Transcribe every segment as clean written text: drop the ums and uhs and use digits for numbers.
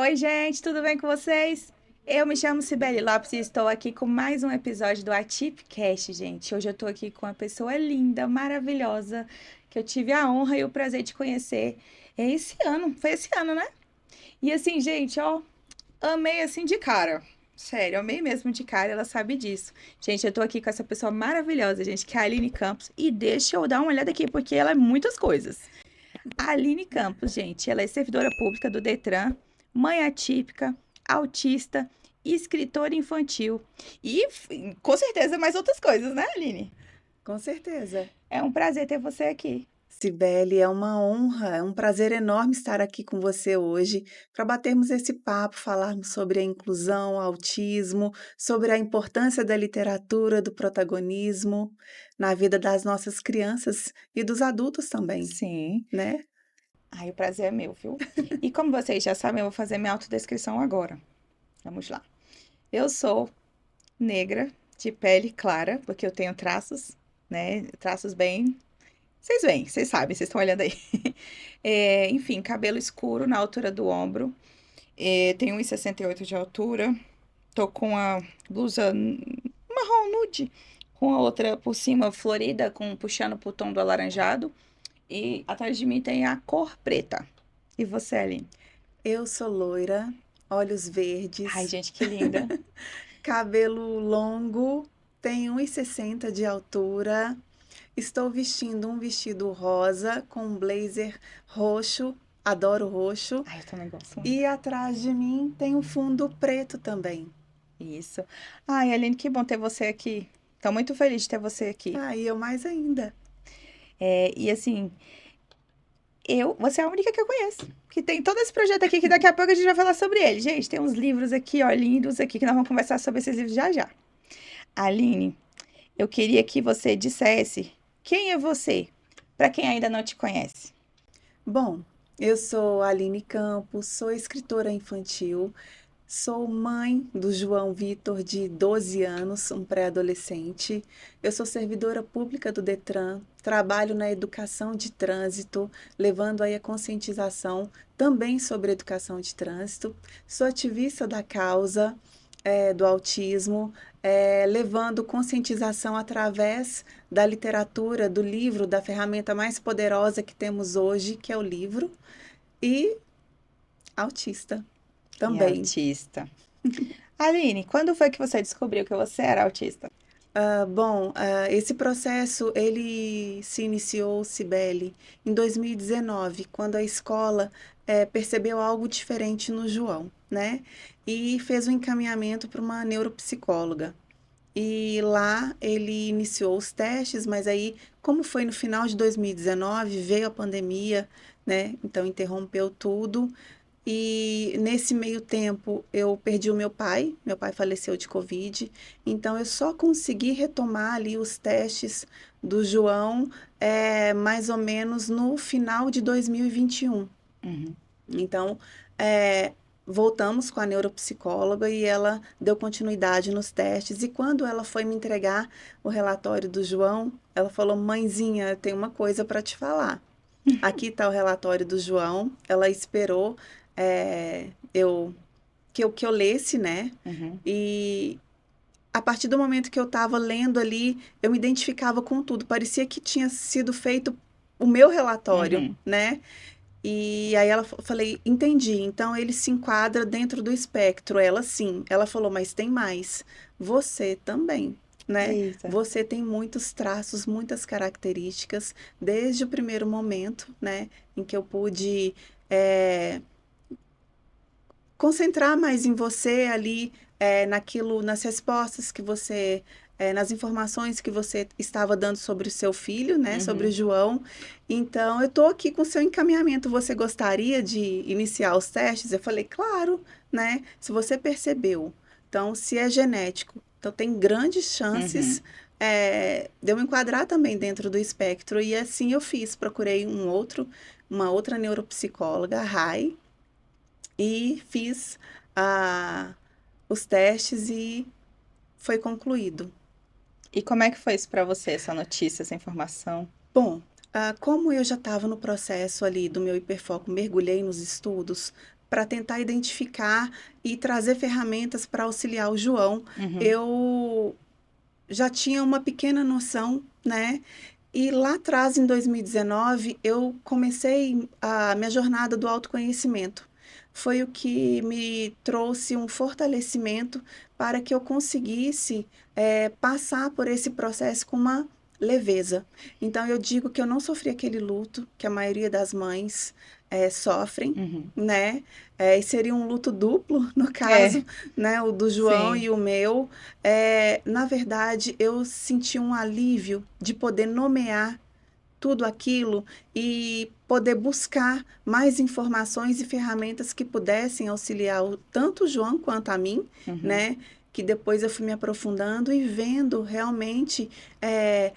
Oi, gente, tudo bem com vocês? Eu me chamo Cibele Lopes e estou aqui com mais um episódio do Atipcast, gente. Hoje eu estou aqui com uma pessoa linda, maravilhosa, que eu tive a honra e o prazer de conhecer esse ano. Foi esse ano, né? E assim, gente, ó, amei assim de cara. Sério, amei mesmo de cara, ela sabe disso. Gente, eu tô aqui com essa pessoa maravilhosa, gente, que é a Aline Campos. E deixa eu dar uma olhada aqui, porque ela é muitas coisas. A Aline Campos, gente, ela é servidora pública do Detran, mãe atípica, autista, escritora infantil e com certeza mais outras coisas, né, Aline? Com certeza. É um prazer ter você aqui. Cibele, é uma honra, é um prazer enorme estar aqui com você hoje para batermos esse papo, falarmos sobre a inclusão, o autismo, sobre a importância da literatura, do protagonismo na vida das nossas crianças e dos adultos também, Sim. né? Ai, o prazer é meu, viu? E como vocês já sabem, eu vou fazer minha autodescrição agora. Vamos lá. Eu sou negra, de pele clara, porque eu tenho traços, né? Traços bem. Vocês veem, vocês sabem, vocês estão olhando aí. Enfim, cabelo escuro na altura do ombro. Tenho 1,68 de altura. Tô com a blusa marrom nude, com a outra por cima florida, puxando pro tom do alaranjado. E atrás de mim tem a cor preta. E você, Aline? Eu sou loira, olhos Ai, verdes, gente, que linda. cabelo longo, tenho 1,60 de altura. Estou vestindo um vestido rosa com um blazer roxo, adoro roxo. Ai, eu também gosto muito. E atrás de mim tem um fundo preto também. Isso. Ai, Aline, que bom ter você aqui. Tô muito feliz de ter você aqui. Ah, e eu mais ainda. E assim, você é a única que eu conheço. Que tem todo esse projeto aqui, que daqui a pouco a gente vai falar sobre ele. Gente, tem uns livros aqui, ó, lindos aqui, que nós vamos conversar sobre esses livros já já. Aline, eu queria que você dissesse quem é você, para quem ainda não te conhece. Bom, eu sou Aline Campos, sou escritora infantil, sou mãe do João Vitor, de 12 anos, um pré-adolescente. Eu sou servidora pública do Detran, trabalho na educação de trânsito, levando aí a conscientização também sobre educação de trânsito. Sou ativista da causa, do autismo, levando conscientização através da literatura, do livro, da ferramenta mais poderosa que temos hoje, que é o livro, e autista E é também. autista. Aline, quando foi que você descobriu que você era autista? Bom, esse processo ele se iniciou, Cibele, em 2019, quando a escola percebeu algo diferente no João, né? E fez um encaminhamento para uma neuropsicóloga. E lá ele iniciou os testes, mas aí, como foi no final de 2019, veio a pandemia, né? Então interrompeu tudo. E nesse meio tempo eu perdi o meu pai faleceu de Covid, então eu só consegui retomar ali os testes do João mais ou menos no final de 2021. Uhum. Então, é, voltamos com a neuropsicóloga e ela deu continuidade nos testes. E quando ela foi me entregar o relatório do João, ela falou: Mãezinha, eu tenho uma coisa para te falar. Aqui está o relatório do João. Ela esperou que eu lesse, né? Uhum. E a partir do momento que eu estava lendo ali, eu me identificava com tudo. Parecia que tinha sido feito o meu relatório, Uhum. né? E aí ela falei, entendi. Então ele se enquadra dentro do espectro. Ela sim. Ela falou, mas tem mais. Você também, né? Eita. Você tem muitos traços, muitas características desde o primeiro momento, né, em que eu pude é, concentrar mais em você ali, naquilo, nas respostas que você, nas informações que você estava dando sobre o seu filho, né, sobre o Uhum. João. Então, eu estou aqui com o seu encaminhamento. Você gostaria de iniciar os testes? Eu falei, claro, né? Se você percebeu. Então, se é genético, então tem grandes chances Uhum. de eu me enquadrar também dentro do espectro. E assim eu fiz. Procurei uma outra neuropsicóloga, a Rai, e fiz ah, os testes e foi concluído. E como é que foi isso pra você, essa notícia, essa informação? Bom, como eu já estava no processo ali do meu hiperfoco, mergulhei nos estudos, para tentar identificar e trazer ferramentas para auxiliar o João. Uhum. Eu já tinha uma pequena noção, né? E lá atrás, em 2019, eu comecei a minha jornada do autoconhecimento. Foi o que me trouxe um fortalecimento para que eu conseguisse passar por esse processo com uma leveza. Então, eu digo que eu não sofri aquele luto que a maioria das mães sofrem, Uhum. né? E seria um luto duplo, no É, caso, né? O do João sim. e o meu. Na verdade, eu senti um alívio de poder nomear tudo aquilo e poder buscar mais informações e ferramentas que pudessem auxiliar tanto o João quanto a mim, Uhum. né? Que depois eu fui me aprofundando e vendo realmente,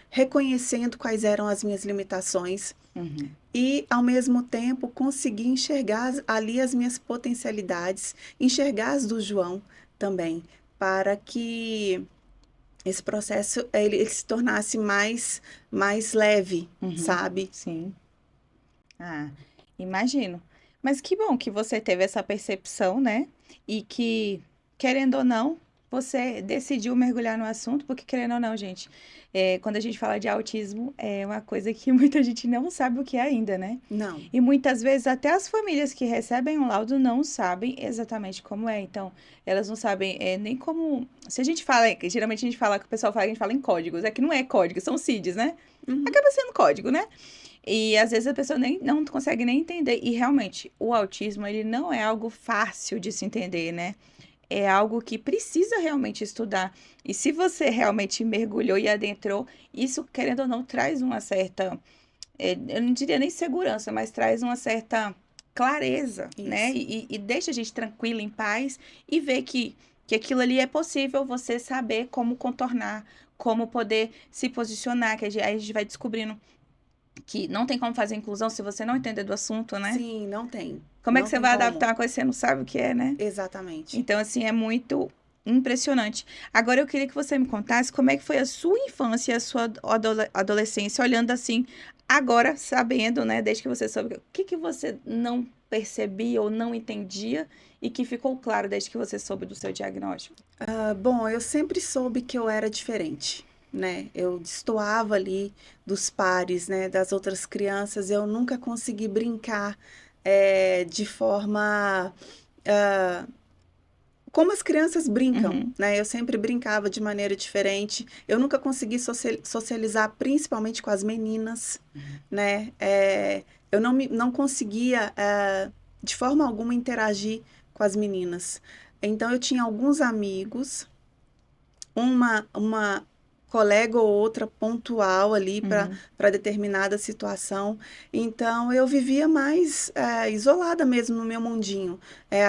reconhecendo quais eram as minhas limitações Uhum. e, ao mesmo tempo, conseguir enxergar ali as minhas potencialidades, enxergar as do João também, para que esse processo ele se tornasse mais leve, Uhum. sabe? Sim. Ah, imagino. Mas que bom que você teve essa percepção, né? E que, querendo ou não, você decidiu mergulhar no assunto, porque querendo ou não, gente, quando a gente fala de autismo, é uma coisa que muita gente não sabe o que é ainda, né? Não. E muitas vezes até as famílias que recebem um laudo não sabem exatamente como é. Então, elas não sabem nem como. Se a gente fala, geralmente a gente fala, que o pessoal fala que a gente fala em códigos, é que não é código, são CIDs, né? Uhum. Acaba sendo código, né? E às vezes a pessoa nem não consegue nem entender. E realmente, o autismo, ele não é algo fácil de se entender, né? É algo que precisa realmente estudar. E se você realmente mergulhou e adentrou, isso, querendo ou não, traz uma certa, eu não diria nem segurança, mas traz uma certa clareza, né? Isso. E deixa a gente tranquila, em paz, e ver que aquilo ali é possível você saber como contornar, como poder se posicionar, que aí a gente vai descobrindo que não tem como fazer inclusão se você não entender do assunto, né? Sim, não tem. Como é que Não você tem vai como. adaptar uma coisa que você não sabe o que é, né? Exatamente. Então, assim, é muito impressionante. Agora, eu queria que você me contasse como é que foi a sua infância e a sua adolescência, olhando assim, agora, sabendo, né, desde que você soube, o que que você não percebia ou não entendia e que ficou claro desde que você soube do seu diagnóstico? Bom, eu sempre soube que eu era diferente, né? Eu destoava ali dos pares, né? Das outras crianças. Eu nunca consegui brincar de forma como as crianças brincam, Uhum, né? Eu sempre brincava de maneira diferente. Eu nunca consegui socializar, principalmente com as meninas, né? Eu não conseguia, de forma alguma, interagir com as meninas. Então, eu tinha alguns amigos, uma colega ou outra pontual ali uhum, para determinada situação. Então, eu vivia mais isolada mesmo no meu mundinho.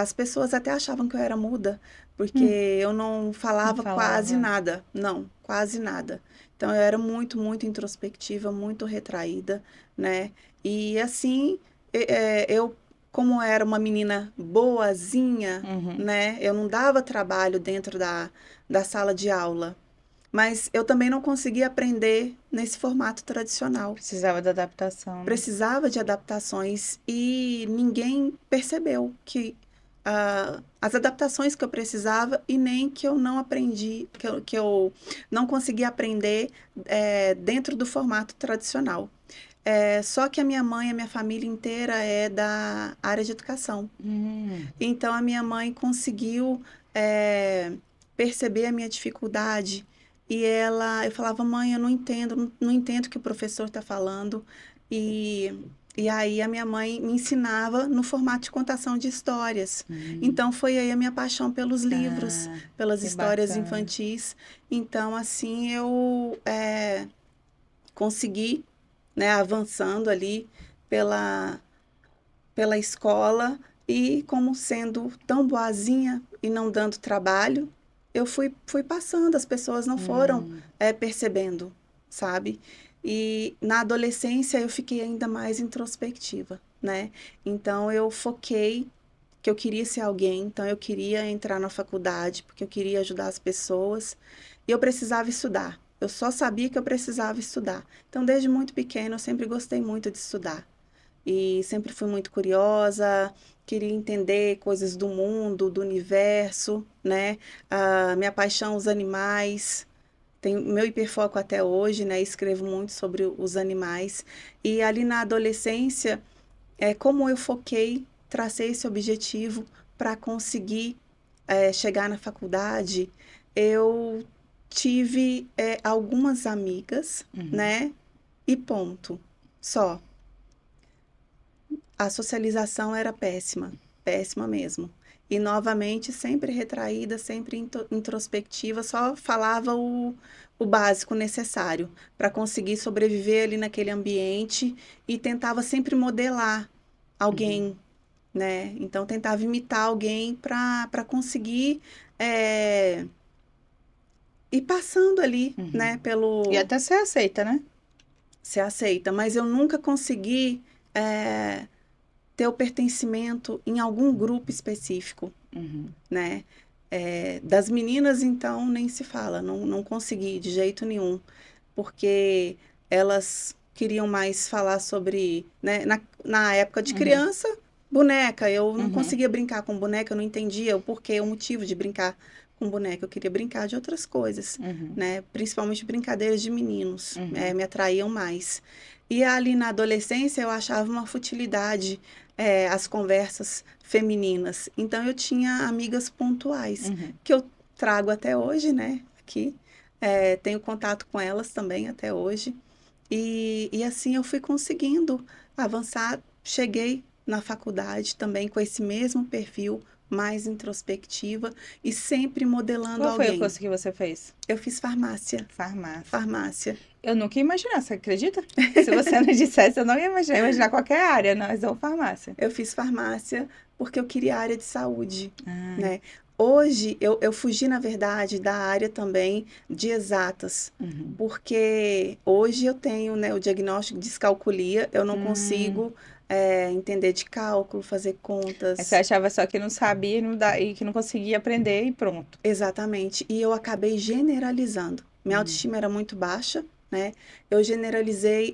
As pessoas até achavam que eu era muda, porque hum, eu não não falava quase falava. nada. Não, quase nada. Então, eu era muito, muito introspectiva, muito retraída, né? E assim, eu, como era uma menina boazinha, Uhum. né? Eu não dava trabalho dentro da sala de aula. Mas eu também não conseguia aprender nesse formato tradicional. Precisava da adaptação, né? Precisava de adaptações e ninguém percebeu que as adaptações que eu precisava e nem que eu não aprendi, que eu não conseguia aprender dentro do formato tradicional. Só que a minha mãe, a minha família inteira é da área de educação. Hum, Então, a minha mãe conseguiu perceber a minha dificuldade e eu falava, mãe, eu não entendo, não entendo o que o professor está falando. E, e aí a minha mãe me ensinava no formato de contação de histórias. hum. Então, foi aí a minha paixão pelos livros, Ah, pelas que histórias bacana. infantis. Então, assim, eu consegui, né, avançando ali pela pela escola e como sendo tão boazinha e não dando trabalho, eu fui passando, as pessoas não foram Hum, percebendo, sabe? E na adolescência eu fiquei ainda mais introspectiva, né? Então eu foquei que eu queria ser alguém, então eu queria entrar na faculdade, porque eu queria ajudar as pessoas e eu precisava estudar. Eu só sabia que eu precisava estudar. Então, desde muito pequena, eu sempre gostei muito de estudar. e sempre fui muito curiosa, queria entender coisas do mundo, do universo, né? Minha paixão, os animais. Tenho meu hiperfoco até hoje, né? Escrevo muito sobre os animais. E ali na adolescência, como eu foquei, tracei esse objetivo para conseguir chegar na faculdade, eu tive algumas amigas, Uhum. né? E ponto. Só. A socialização era péssima, péssima mesmo. E novamente, sempre retraída, sempre introspectiva, só falava o básico necessário para conseguir sobreviver ali naquele ambiente e tentava sempre modelar Uhum. alguém, né? Então, tentava imitar alguém para conseguir é, ir passando ali, Uhum. né? E Pelo até ser aceita, né? ser aceita. Mas eu nunca consegui ter o pertencimento em algum grupo específico, Uhum. né? Das meninas, então, nem se fala, não consegui de jeito nenhum, porque elas queriam mais falar sobre, né? Na época de Uhum. criança, boneca, eu não Uhum. conseguia brincar com boneca, eu não entendia o porquê, o motivo de brincar com boneca, eu queria brincar de outras coisas, Uhum. né? Principalmente brincadeiras de meninos, Uhum. me atraíam mais. E ali na adolescência eu achava uma futilidade as conversas femininas. Então eu tinha amigas pontuais Uhum. que eu trago até hoje, né? Aqui. Tenho contato com elas também até hoje. E assim eu fui conseguindo avançar. Cheguei na faculdade também com esse mesmo perfil, mais introspectiva e sempre modelando Qual foi o alguém. curso que você fez? Eu fiz farmácia. Farmácia. Farmácia. Eu nunca ia imaginar, você acredita? Se você não dissesse, eu não ia imaginar. Imaginar qualquer área, não, mas ou farmácia. Eu fiz farmácia porque eu queria a área de saúde, Ai. né? Hoje eu fugi, na verdade, da área também de exatas, Uhum. porque hoje eu tenho, né, o diagnóstico de descalculia, eu não Hum. consigo entender de cálculo, fazer Aí você contas. achava só que não sabia e que não conseguia aprender e pronto. Exatamente. E eu acabei generalizando. Minha Uhum. autoestima era muito baixa, né? Eu generalizei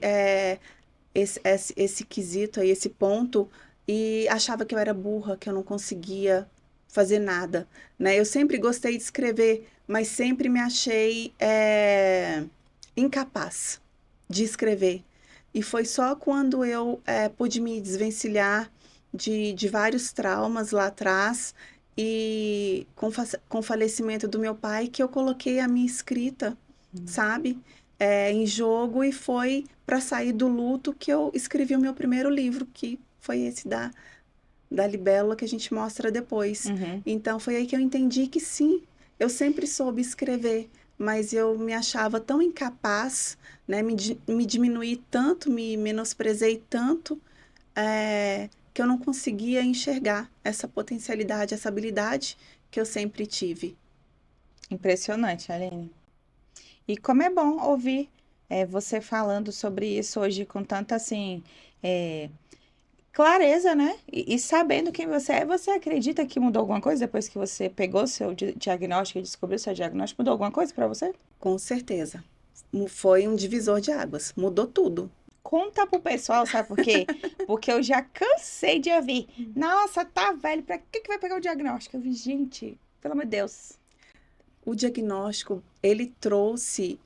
esse quesito aí, esse ponto, e achava que eu era burra, que eu não conseguia fazer nada, né? Eu sempre gostei de escrever, mas sempre me achei incapaz de escrever. E foi só quando eu pude me desvencilhar de vários traumas lá atrás e com o falecimento do meu pai que eu coloquei a minha escrita, sabe? Em jogo e foi para sair do luto que eu escrevi o meu primeiro livro, que foi esse da Libélula que a gente mostra depois. Uhum. Então foi aí que eu entendi que sim, eu sempre soube escrever, mas eu me achava tão incapaz, né? Me diminuí tanto, me menosprezei tanto, que eu não conseguia enxergar essa potencialidade, essa habilidade que eu sempre tive. Impressionante, Aline. E como é bom ouvir você falando sobre isso hoje com tanta assim é, clareza, né? E sabendo quem você é, você acredita que mudou alguma coisa depois que você pegou seu diagnóstico e descobriu seu diagnóstico? Mudou alguma coisa pra você? Com certeza. Foi um divisor de águas, mudou tudo. Conta pro pessoal, sabe por quê? Porque eu já cansei de ouvir. Nossa, tá velho, pra que vai pegar o diagnóstico? Eu vi, gente, pelo amor de Deus. O diagnóstico, ele trouxe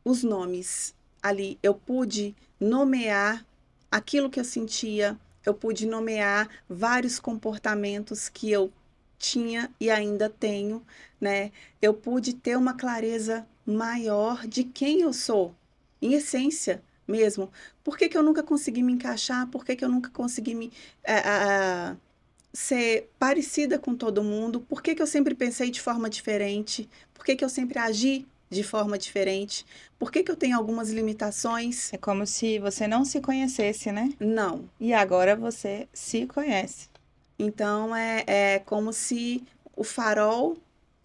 os nomes ali. Eu pude nomear aquilo que eu sentia, eu pude nomear vários comportamentos que eu tinha e ainda tenho, né? Eu pude ter uma clareza maior de quem eu sou, em essência mesmo. Por que que eu nunca consegui me encaixar? Por que que eu nunca consegui ser parecida com todo mundo? Por que que eu sempre pensei de forma diferente? Por que que eu sempre agi de forma diferente? Por que que eu tenho algumas limitações? É como se você não se conhecesse, né? Não. E agora você se conhece. Então é como se o farol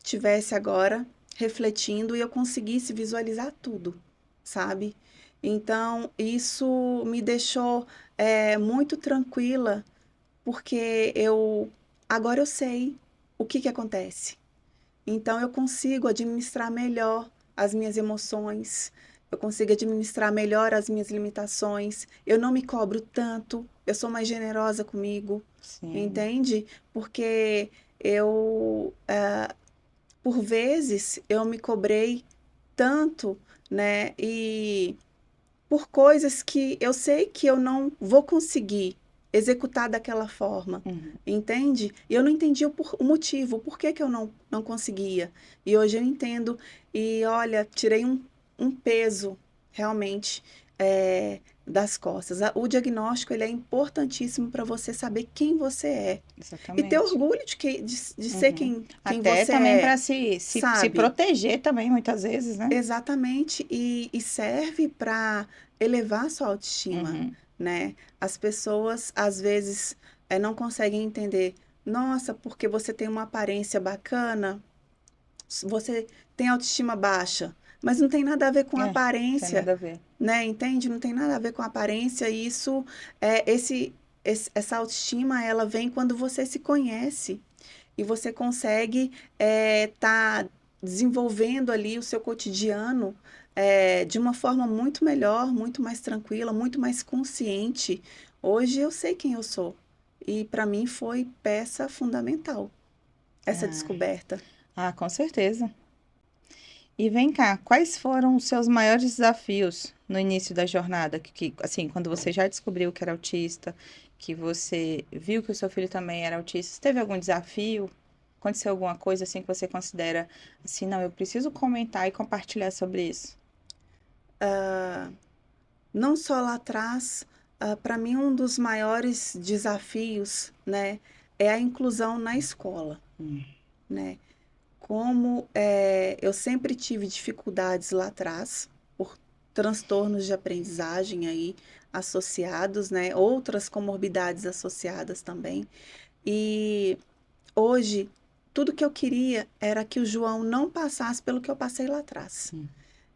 tivesse agora refletindo e eu conseguisse visualizar tudo, sabe? Então isso me deixou muito tranquila, porque eu agora eu sei o que que acontece. Então eu consigo administrar melhor as minhas emoções. eu consigo administrar melhor as minhas limitações, eu não me cobro tanto, eu sou mais generosa comigo, Sim. entende? Porque eu, por vezes, eu me cobrei tanto, né? E por coisas que eu sei que eu não vou conseguir executar daquela forma, Uhum. entende? E eu não entendia o motivo, por que que eu não conseguia. E hoje eu entendo e, olha, tirei um peso realmente das costas. O diagnóstico, ele é importantíssimo para você saber quem você é e ter Exatamente. orgulho de ser Uhum. quem Até você também é, para se sabe? proteger também, muitas vezes, né? Exatamente, e serve para elevar a sua autoestima, Uhum. né? As pessoas às vezes não conseguem entender, nossa, porque você tem uma aparência bacana, você tem autoestima baixa, mas não tem nada a ver com É, tem aparência, nada a ver. né? Entende? Não tem nada a ver com aparência, e isso essa autoestima ela vem quando você se conhece e você consegue tá desenvolvendo ali o seu cotidiano de uma forma muito melhor, muito mais tranquila, muito mais consciente. Hoje eu sei quem eu sou e para mim foi peça fundamental essa Ah, descoberta. com certeza. E vem cá, quais foram os seus maiores desafios no início da jornada? Assim, quando você já descobriu que era autista, que você viu que o seu filho também era autista, teve algum desafio? Aconteceu alguma coisa assim que você considera assim, não, eu preciso comentar e compartilhar sobre isso? Não só lá atrás, para mim um dos maiores desafios, né, é a inclusão na escola, Hum. né? Como eu sempre tive dificuldades lá atrás, por transtornos de aprendizagem aí associados, né? Outras comorbidades associadas também. E hoje, tudo que eu queria era que o João não passasse pelo que eu passei lá atrás. Hum.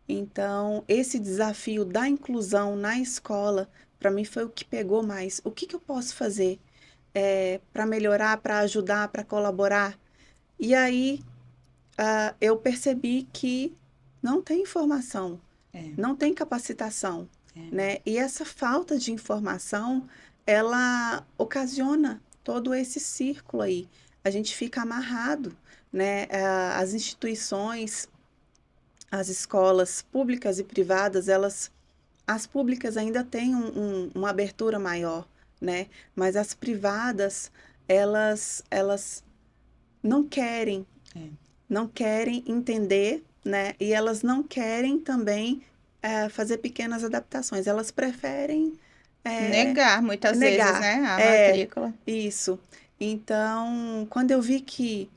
Então, esse desafio da inclusão na escola, para mim foi o que pegou mais. O que que eu posso fazer para melhorar, para ajudar, para colaborar? E aí, eu percebi que não tem informação, É, não tem capacitação, é. né? E essa falta de informação, ela ocasiona todo esse círculo aí. A gente fica amarrado, né? As instituições, as escolas públicas e privadas, as públicas ainda têm uma abertura maior, né? Mas as privadas, elas não querem É. não querem entender, né? E elas não querem também fazer pequenas adaptações. Elas preferem Negar muitas vezes, negar. né, a É, matrícula. isso. Então, quando eu vi que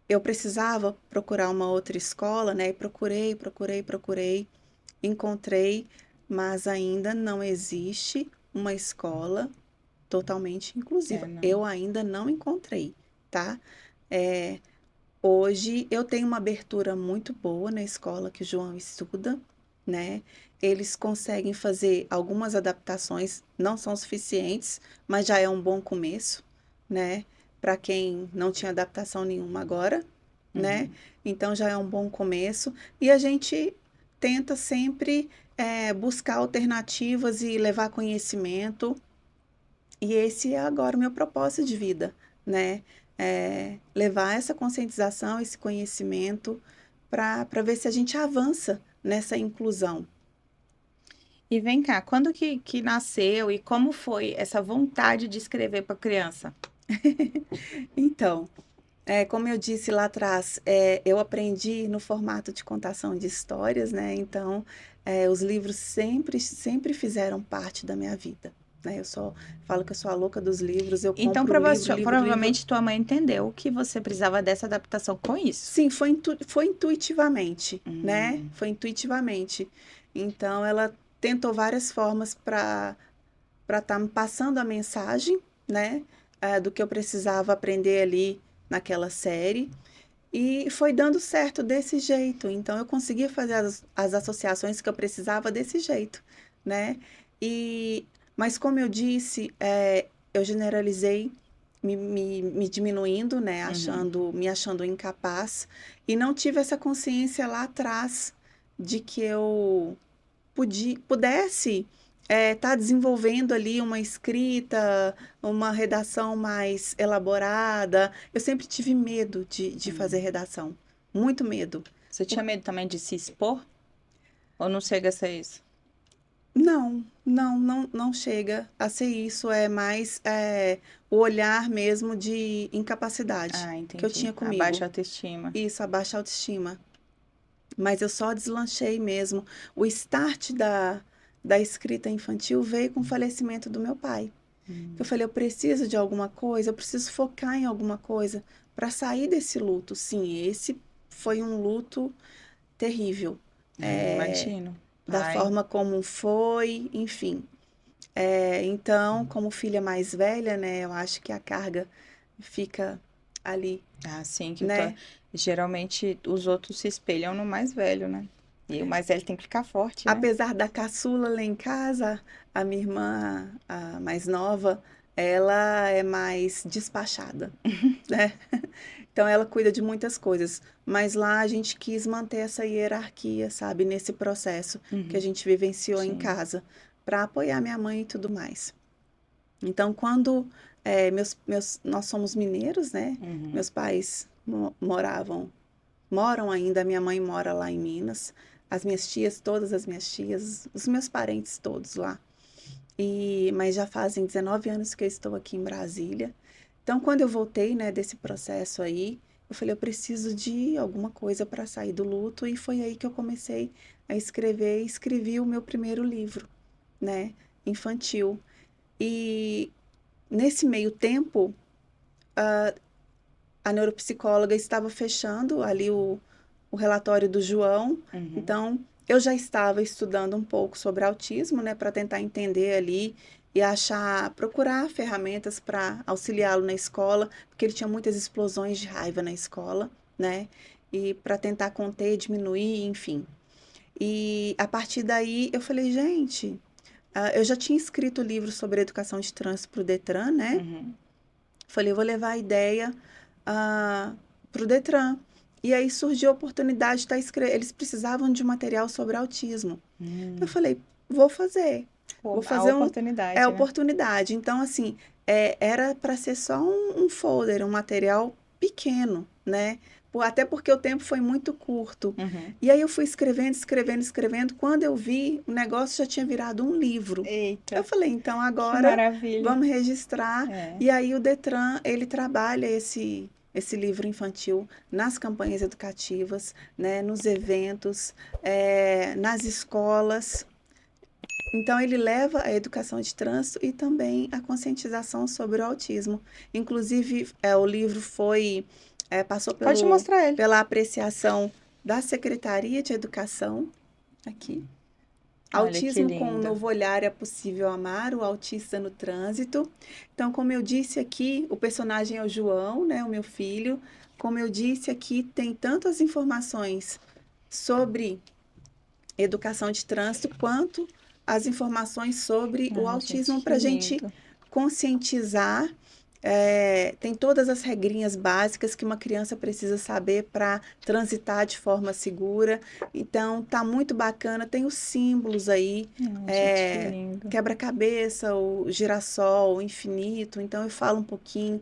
eu precisava procurar uma outra escola, né? E procurei, encontrei, mas ainda não existe uma escola totalmente É, inclusiva. não. Eu ainda não encontrei, tá? É, Hoje eu tenho uma abertura muito boa na escola que o João estuda, né? Eles conseguem fazer algumas adaptações, não são suficientes, mas já é um bom começo, né? Para quem não tinha adaptação nenhuma agora, né? Uhum. Então já é um bom começo. E a gente tenta sempre buscar alternativas e levar conhecimento e esse é agora o meu propósito de vida, né? Levar essa conscientização, esse conhecimento para ver se a gente avança nessa inclusão. E vem cá, quando que nasceu e como foi essa vontade de escrever para criança? Então, como eu disse lá atrás, eu aprendi no formato de contação de histórias, né? Então, os livros sempre fizeram parte da minha vida, né? Eu só falo que eu sou a louca dos livros, eu Então, compro livro, livro, livro. provavelmente tua mãe entendeu que você precisava dessa adaptação com isso. Sim, foi intuitivamente, né? Hum. Foi intuitivamente. Então, ela tentou várias formas para estar me passando a mensagem, né? Do que eu precisava aprender ali naquela série. E foi dando certo desse jeito. Então, eu conseguia fazer as associações que eu precisava desse jeito, né? Mas, como eu disse, eu generalizei, me diminuindo, né? Uhum. Me achando incapaz. E não tive essa consciência lá atrás, de que eu pudesse estar desenvolvendo ali uma escrita, uma redação mais elaborada. Eu sempre tive medo de fazer redação, muito medo. Você tinha medo também de se expor? Ou não chega a ser isso? Não chega a ser isso, é mais o olhar mesmo de incapacidade Ah, que eu entendi. tinha A comigo. baixa autoestima. Isso, a baixa autoestima. Mas eu só deslanchei mesmo. O start da escrita infantil veio com o falecimento do meu pai. Eu falei, eu preciso de alguma coisa, eu preciso focar em alguma coisa para sair desse luto. Sim, esse foi um luto terrível. Imagino. Da Pai. forma como foi, enfim. Então, como filha mais velha, né, eu acho que a carga fica ali, Ah, sim, né? geralmente os outros se espelham no mais velho, né? E o mais velho tem que ficar forte, né? Apesar da caçula lá em casa, a minha irmã, a mais nova, ela é mais despachada, né? Então ela cuida de muitas coisas, mas lá a gente quis manter essa hierarquia, sabe, nesse processo que a Uhum, gente vivenciou em sim. casa, para apoiar minha mãe e tudo mais. Então, quando nós somos mineiros, né? Uhum. Meus pais moram ainda, minha mãe mora lá em Minas, as minhas tias, todas as minhas tias, os meus parentes todos lá. Mas já fazem 19 anos que eu estou aqui em Brasília. Então, quando eu voltei, né, desse processo aí, eu falei, eu preciso de alguma coisa para sair do luto, e foi aí que eu comecei a escrever, e escrevi o meu primeiro livro, né, infantil. E nesse meio tempo, a neuropsicóloga estava fechando ali o relatório do João, Uhum. então eu já estava estudando um pouco sobre autismo, né, para tentar entender ali e procurar ferramentas para auxiliá-lo na escola, porque ele tinha muitas explosões de raiva na escola, né, e para tentar conter, diminuir, enfim. E a partir daí eu falei, gente, eu já tinha escrito livro sobre educação de trânsito para o Detran, né? Uhum. Falei, eu vou levar a ideia para o Detran. E aí surgiu a oportunidade de estar escrevendo. Eles precisavam de um material sobre autismo. Eu Hum. falei, vou fazer. Pô, Vou a fazer um. É oportunidade, né? oportunidade. Então, assim, era para ser só um folder, um material pequeno, né? Até porque o tempo foi muito curto. Uhum. E aí eu fui escrevendo, escrevendo, escrevendo. Quando eu vi, o negócio já tinha virado um livro. Eu Eita, falei, então que agora maravilha. vamos registrar. É. E aí o Detran, ele trabalha esse livro infantil nas campanhas educativas, né, nos eventos, nas escolas. Então, ele leva a educação de trânsito e também a conscientização sobre o autismo. Inclusive, o livro passou Pode mostrar ele. pela apreciação da Secretaria de Educação, aqui. Olha que Autismo com um lindo. novo olhar é possível amar o autista no trânsito. Então, como eu disse aqui, o personagem é o João, né, o meu filho. Como eu disse aqui, tem tantas informações sobre educação de trânsito quanto as informações sobre o Ai, gente, autismo que para a gente lindo. conscientizar. Tem todas as regrinhas básicas que uma criança precisa saber para transitar de forma segura. Então, tá muito bacana. Tem os símbolos aí, Ai, gente, que lindo. quebra-cabeça, o girassol, o infinito. Então, eu falo um pouquinho.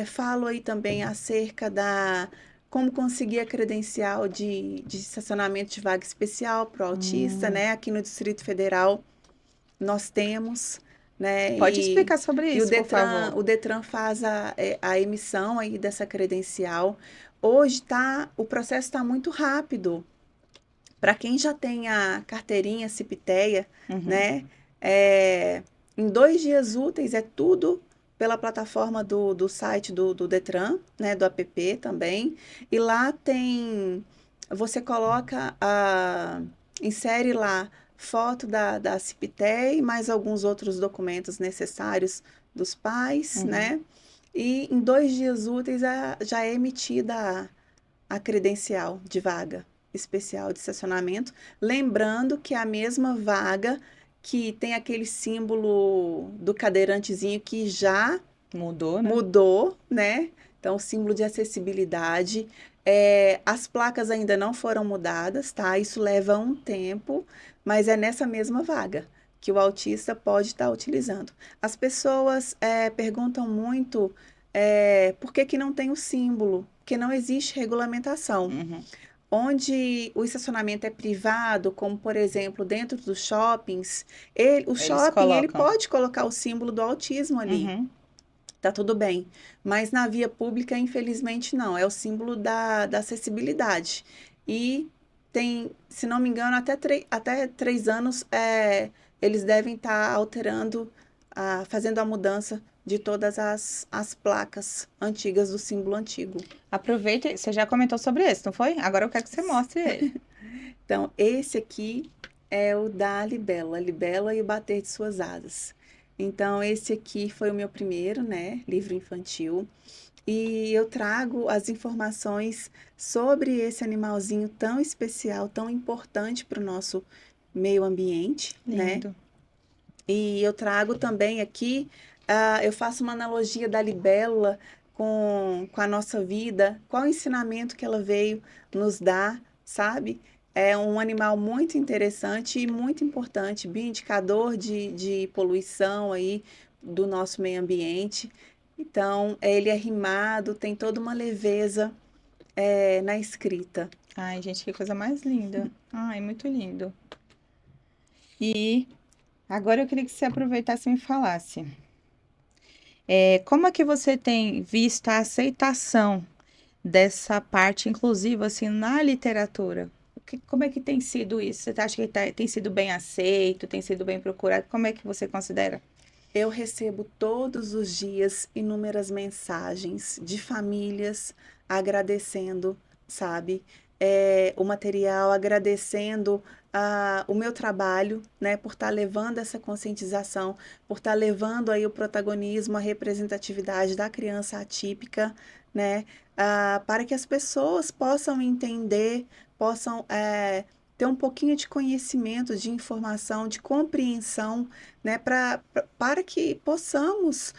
Falo aí também acerca da como conseguir a credencial de estacionamento de vaga especial para o autista, Hum. né? Aqui no Distrito Federal nós temos, né? Pode explicar sobre E isso, por favor. O Detran faz a emissão aí dessa credencial. Hoje o processo está muito rápido. Para quem já tem a carteirinha Cipiteia, Uhum. né? É, em 2 dias úteis é tudo pela plataforma do site do Detran, né? Do app também. E lá você coloca insere lá foto da Cipiteia e mais alguns outros documentos necessários dos pais, Uhum. né? E em 2 dias úteis já é emitida a credencial de vaga especial de estacionamento, lembrando que é a mesma vaga que tem aquele símbolo do cadeirantezinho que já Mudou, né? mudou, né? Então, o símbolo de acessibilidade As placas ainda não foram mudadas, tá? Isso leva um tempo, mas é nessa mesma vaga que o autista pode estar utilizando. As pessoas perguntam muito por que que não tem o símbolo, porque não existe regulamentação. Uhum. Onde o estacionamento é privado, como por exemplo dentro dos shoppings, o Eles shopping ele colocam. pode colocar o símbolo do autismo ali. Uhum. Tá tudo bem. Mas na via pública, infelizmente, não. É o símbolo da acessibilidade. E tem, se não me engano, até 3 anos, eles devem estar alterando, fazendo a mudança de todas as placas antigas do símbolo antigo. Aproveita, você já comentou sobre esse, não foi? Agora eu quero que você mostre ele. Então, esse aqui é o da Libela, a Libela e o Bater de Suas Asas. Então, esse aqui foi o meu primeiro, né, livro infantil. E eu trago as informações sobre esse animalzinho tão especial, tão importante para o nosso meio ambiente, né? Lindo. E eu trago também aqui, eu faço uma analogia da libélula com a nossa vida, qual o ensinamento que ela veio nos dar, sabe? É um animal muito interessante e muito importante, bioindicador de poluição aí do nosso meio ambiente. Então, ele é rimado, tem toda uma leveza, na escrita. Ai, gente, que coisa mais linda. Ai, muito lindo. E agora eu queria que você aproveitasse e me falasse. Como é que você tem visto a aceitação dessa parte inclusiva, assim, na literatura? Como é que tem sido isso? Você acha que tem sido bem aceito, tem sido bem procurado? Como é que você considera? Eu recebo todos os dias inúmeras mensagens de famílias agradecendo, sabe? O material, agradecendo o meu trabalho, né, por estar levando essa conscientização, por estar levando aí o protagonismo, a representatividade da criança atípica, né, para que as pessoas possam entender, possam ter um pouquinho de conhecimento, de informação, de compreensão, né, para que possamos,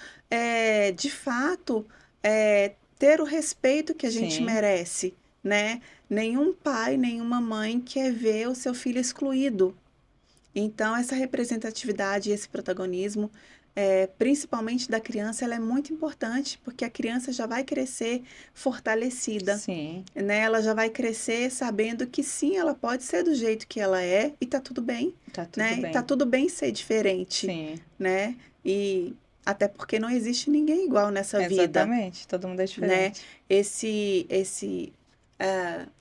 de fato, ter o respeito que a gente Sim, merece, né? Nenhum pai, nenhuma mãe quer ver o seu filho excluído. Então, essa representatividade, esse protagonismo, principalmente da criança, ela é muito importante, porque a criança já vai crescer fortalecida, sim, né? Ela já vai crescer sabendo que sim, ela pode ser do jeito que ela é e tá tudo bem, tá tudo né? E tá bem. tudo bem ser diferente, Sim, né? E até porque não existe ninguém igual nessa vida, exatamente. Todo mundo é né? diferente. Esse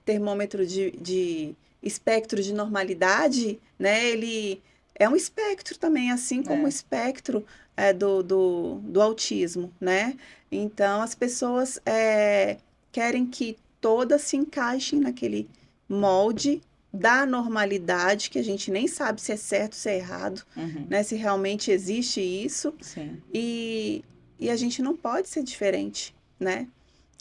termômetro de espectro de normalidade, né? Ele é um espectro também, assim como o É. espectro do autismo, né? Então, as pessoas querem que todas se encaixem naquele molde da normalidade, que a gente nem sabe se é certo, se é errado, Uhum, né? Se realmente existe isso, sim, e, e a gente não pode ser diferente, né?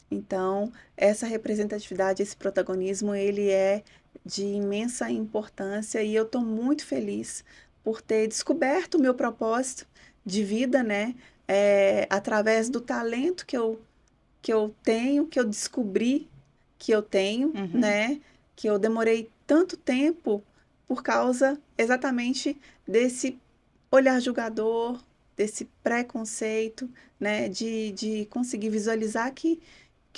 Então, essa representatividade, esse protagonismo, ele é de imensa importância e eu estou muito feliz por ter descoberto o meu propósito de vida, né? Através do talento que eu tenho, que eu descobri que eu tenho, uhum, né? Que eu demorei tanto tempo por causa exatamente desse olhar julgador, desse preconceito, né? De conseguir visualizar que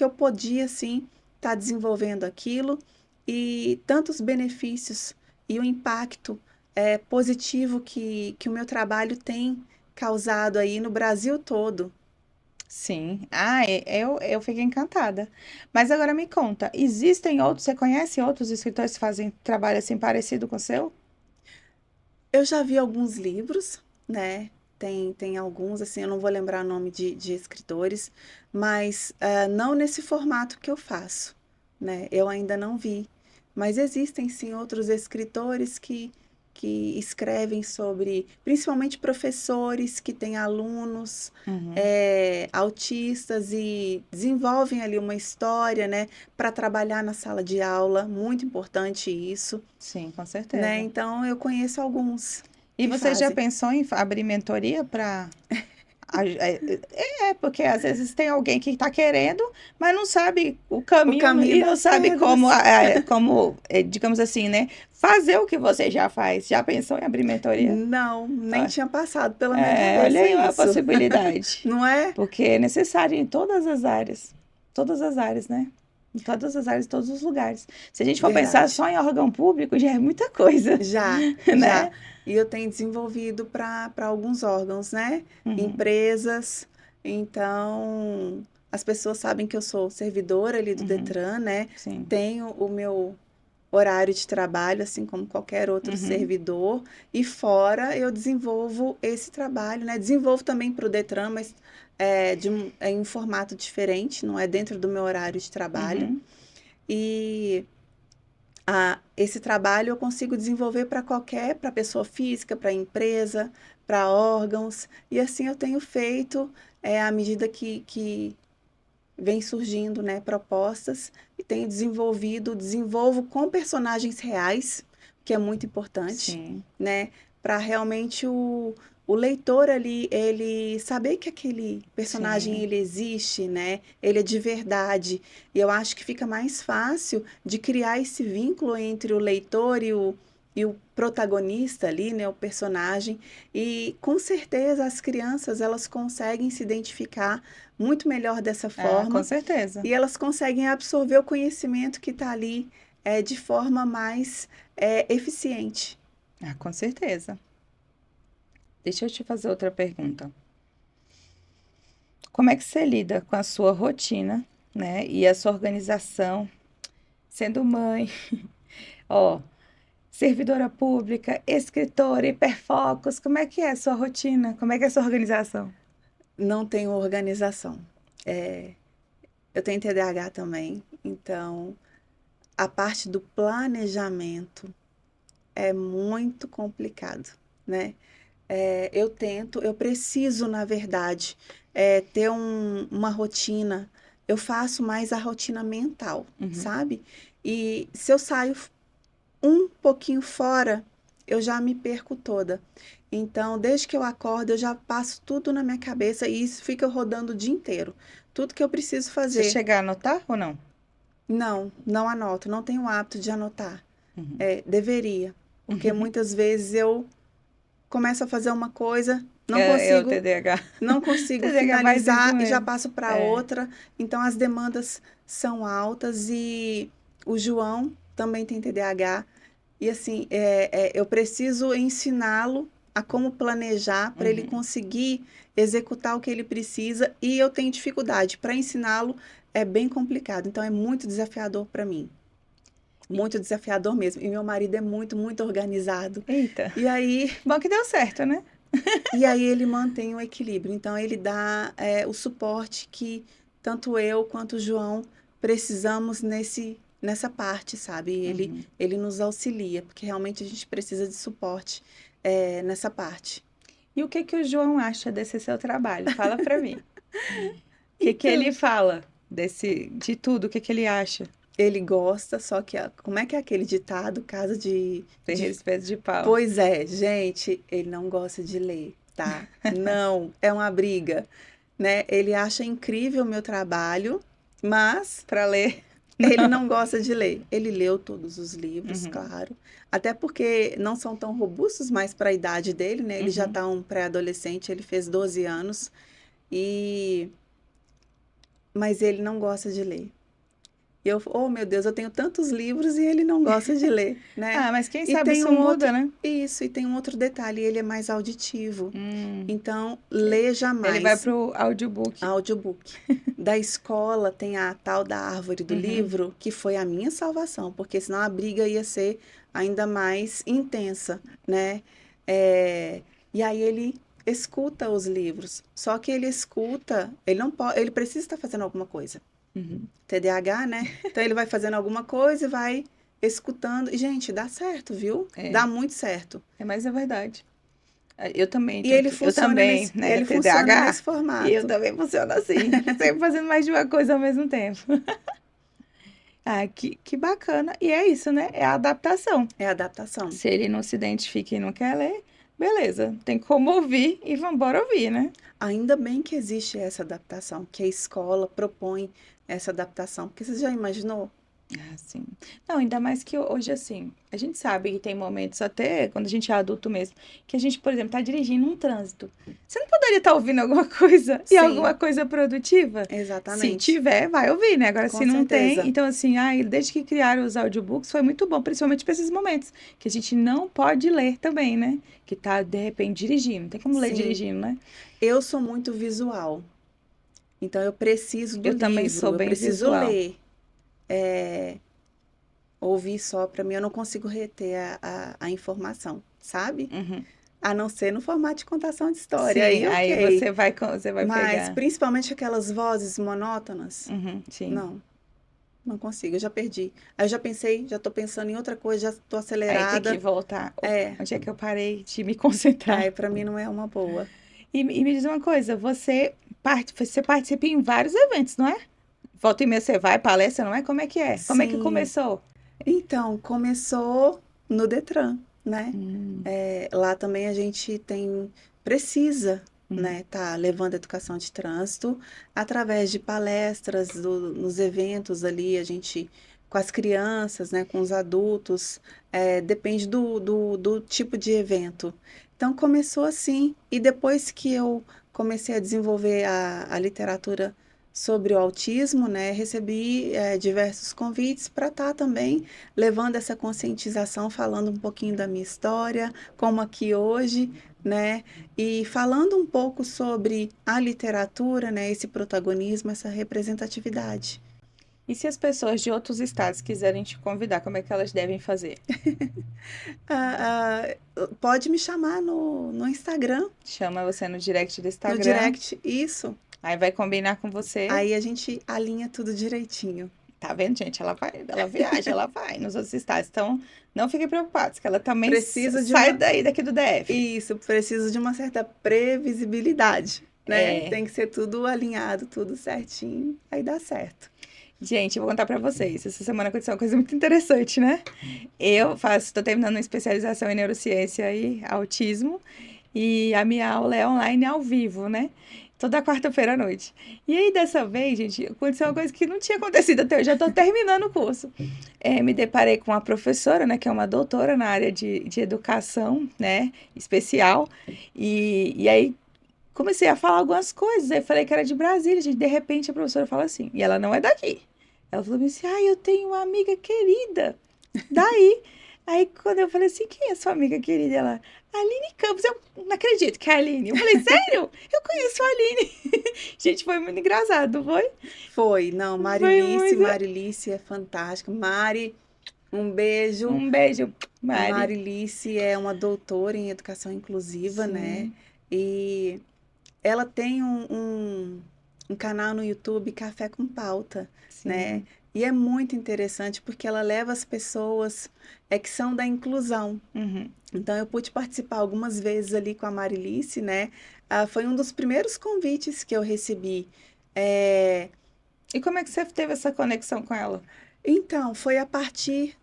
eu podia, sim, estar desenvolvendo aquilo e tantos benefícios e o impacto positivo que o meu trabalho tem causado aí no Brasil todo. sim. Ah, eu fiquei encantada. Mas agora me conta, existem outros, você conhece outros escritores que fazem trabalho assim parecido com o seu? Eu já vi alguns livros, né? Tem alguns, assim, eu não vou lembrar o nome de escritores, mas não nesse formato que eu faço, né? Eu ainda não vi. Mas existem, sim, outros escritores que escrevem sobre, principalmente professores que têm alunos Uhum, autistas e desenvolvem ali uma história, né? Para trabalhar na sala de aula, muito importante isso, sim, com né? certeza. Então, eu conheço alguns E que você já fazem. pensou em abrir mentoria para Porque às vezes tem alguém que está querendo, mas não sabe o O caminho caminho e não das sabe como, pedras. digamos assim, né? Fazer o que você já faz. Já pensou em abrir mentoria? Não, nem Ó, tinha passado pela minha olha cabeça aí uma isso. possibilidade. Não é? Porque é necessário em todas as áreas. Todas as áreas, né? Em todas as áreas, em todos os lugares. Se a gente for pensar Verdade. só em órgão público, já é muita coisa, Já, já. né? E eu tenho desenvolvido para alguns órgãos, né? Uhum, Empresas. Então, as pessoas sabem que eu sou servidora ali do uhum, Detran, né? sim. Tenho o meu horário de trabalho, assim como qualquer outro Uhum, servidor, e fora eu desenvolvo esse trabalho, né? Desenvolvo também para o Detran, mas em um formato diferente, não é dentro do meu horário de trabalho. uhum. E esse trabalho eu consigo desenvolver para pessoa física, para empresa, para órgãos, e assim eu tenho feito à medida que vem surgindo, né, propostas e tenho desenvolvo com personagens reais, que é muito importante, Sim. né, para realmente o leitor ali, ele saber que aquele personagem Sim. ele existe, né, ele é de verdade. E eu acho que fica mais fácil de criar esse vínculo entre o leitor e o protagonista ali, né, o personagem. E com certeza as crianças elas conseguem se identificar muito melhor dessa Ah, com forma certeza. e elas conseguem absorver o conhecimento que está ali de forma mais eficiente. Ah, com certeza. Deixa eu te fazer outra pergunta. Como é que você lida com a sua rotina, né? E a sua organização, sendo mãe, ó, servidora pública, escritora, hiperfocos, como é que é a sua rotina? Como é que é a sua organização? Não tenho organização. É, eu tenho TDAH também, então a parte do planejamento é muito complicado, né? Eu preciso, na verdade, ter uma rotina. Eu faço mais a rotina mental, Uhum. sabe? E se eu saio um pouquinho fora, eu já me perco toda. Então, desde que eu acordo, eu já passo tudo na minha cabeça e isso fica rodando o dia inteiro. Tudo que eu preciso Você fazer. chega a anotar ou não? Não, não anoto, não tenho o hábito de anotar. Uhum. Deveria, porque muitas vezes eu começo a fazer uma coisa, não É o consigo, TDAH. não consigo TDAH faz isso finalizar e já mesmo. passo para É. outra. Então as demandas são altas e o João também tem TDAH. E assim, eu preciso ensiná-lo a como planejar para ele Uhum. conseguir executar o que ele precisa e eu tenho dificuldade. Para ensiná-lo é bem complicado, então é muito desafiador para mim. Muito desafiador mesmo. E meu marido é muito, muito organizado. Eita. E aí, Bom que deu certo, né? e aí ele mantém o equilíbrio. Então ele dá o suporte que tanto eu quanto o João precisamos nessa parte, sabe? Uhum. Ele nos auxilia, porque realmente a gente precisa de suporte nessa parte. E o que que o João acha desse seu trabalho? Fala pra mim. O que que ele Então, fala de tudo? O que que ele acha? ele gosta, só que como é que é aquele ditado, casa Tem respeito de pau. Pois é, gente, ele não gosta de ler, tá? Não, é uma briga, né? Ele acha incrível o meu trabalho, mas Pra ler? ele Não. não gosta de ler. Ele leu todos os livros, Uhum. claro. Até porque não são tão robustos mais para a idade dele, né? Ele já Uhum. está um pré-adolescente, ele fez 12 anos, e mas ele não gosta de ler. E eu, oh meu Deus, eu tenho tantos livros e ele não gosta de ler, né? Ah, mas quem E sabe tem isso um muda, outro, né? isso, e tem um outro detalhe, ele é mais auditivo. Hum. Então, lê Ele vai jamais. pro audiobook. Audiobook. Da escola tem a tal da árvore do Uhum. livro, que foi a minha salvação, porque senão a briga ia ser ainda mais intensa, né? É, e aí ele escuta os livros. Só que ele escuta, ele não pode, ele precisa estar fazendo alguma coisa. Uhum. TDAH, né? Então ele vai fazendo alguma coisa e vai escutando. E, gente, dá certo, viu? É, Dá muito certo. mas é verdade. Eu também, E ele eu funciona também, nesse, e né, ele funciona TDAH, nesse e eu formato. também funciono assim, sempre fazendo mais de uma coisa ao mesmo tempo. Ah, que bacana. E é isso, né? É a adaptação. É adaptação. Se ele não se identifica e não quer ler, beleza, tem como ouvir e vambora ouvir, né? Ainda bem que existe essa adaptação, que a escola propõe essa adaptação, porque você já imaginou? Ah, sim. Não, ainda mais que hoje, assim, a gente sabe que tem momentos, até quando a gente é adulto mesmo, que a gente, por exemplo, tá dirigindo um trânsito. Você não poderia estar ouvindo alguma coisa e alguma Sim, coisa produtiva? Se exatamente, tiver, vai ouvir, né? Agora, com se não tem, certeza. então, assim, desde que criaram os audiobooks, foi muito bom, principalmente para esses momentos, que a gente não pode ler também, né? Que tá, de repente, dirigindo. Não tem como ler Sim, dirigindo, né? eu sou muito visual, então eu preciso do Eu também sou livro, eu bem preciso visual. ler. Ouvir só, para mim, eu não consigo reter a informação, sabe? Uhum. A não ser no formato de contação de história, Sim, aí aí ok. você vai Mas pegar. principalmente aquelas vozes monótonas, Uhum, sim. não, não consigo, eu já perdi. Aí eu já pensei, já tô pensando em outra coisa, já tô Aí tem que acelerada. voltar. Opa, É, onde é que eu parei de me concentrar? aí para mim não é uma boa. E me diz uma coisa, você participa em vários eventos, não é? Volta e meia você vai, palestra, não é? Como é que é? Como é que Sim, começou? então, começou no Detran, né? Hum, Lá também a gente precisa, uhum, né, tá levando a educação de trânsito através de palestras, nos eventos ali, a gente, com as crianças, né, com os adultos, depende do tipo de evento. Então, começou assim, e depois que eu comecei a desenvolver a literatura sobre o autismo, né, recebi, diversos convites para estar também levando essa conscientização, falando um pouquinho da minha história, como aqui hoje, né? E falando um pouco sobre a literatura, né? Esse protagonismo, essa representatividade. E se as pessoas de outros estados quiserem te convidar, como é que elas devem fazer? Pode me chamar no Instagram, Chama você no direct do no Instagram, direct, isso. aí vai combinar com você. Aí a gente alinha tudo direitinho. Tá vendo, gente? Ela viaja, ela vai nos outros estados. Então, não fiquem preocupados, que ela também Preciso de sai uma, daqui do DF. isso, preciso de uma certa previsibilidade, né? É, Tem que ser tudo alinhado, tudo certinho, aí dá certo. gente, eu vou contar pra vocês. Essa semana aconteceu uma coisa muito interessante, né? Tô terminando uma especialização em neurociência e autismo, e a minha aula é online ao vivo, né? Toda quarta-feira à noite. E aí, dessa vez, gente, aconteceu uma coisa que não tinha acontecido até hoje. Já tô terminando o curso. Me deparei com uma professora, né, que é uma doutora na área de educação, né, especial. E aí comecei a falar algumas coisas. Aí falei que era de Brasília, gente. De repente a professora fala assim, e ela não é daqui. Ela falou assim: eu tenho uma amiga querida. Daí, aí quando eu falei assim, quem é sua amiga querida? Ela, Aline Campos. Eu não acredito que é a Aline. Eu falei, sério? Eu conheço a Aline. Gente, foi muito engraçado, não foi? Foi, não, Foi Marilice, muito. Marilice é fantástica. Mari, um beijo. Um beijo, A Mari. Marilice é uma doutora em educação inclusiva, né? Sim, E ela tem um canal no YouTube, Café com Pauta, né? sim. E é muito interessante porque ela leva as pessoas que são da inclusão. Uhum. Então, eu pude participar algumas vezes ali com a Marilice, né? Foi um dos primeiros convites que eu recebi. É, E como é que você teve essa conexão com ela? Então, foi a partir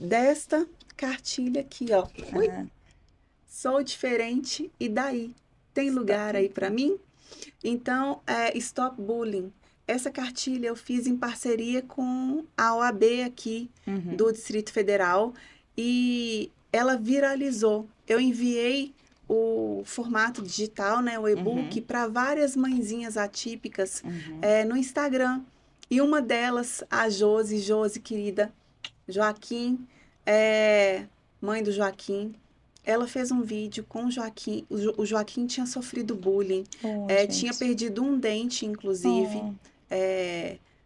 desta cartilha aqui, ó. Ui, Ah, sou diferente e daí? Tem stop. lugar aí para mim? Então, Stop Bullying. Essa cartilha eu fiz em parceria com a OAB aqui Uhum, do Distrito Federal e ela viralizou. Eu enviei o formato digital, né, o e-book, uhum, para várias mãezinhas atípicas uhum. no Instagram. E uma delas, a Josi querida, Joaquim, mãe do Joaquim, ela fez um vídeo com o Joaquim. O Joaquim tinha sofrido bullying, Oh, tinha gente. perdido um dente, inclusive, Oh.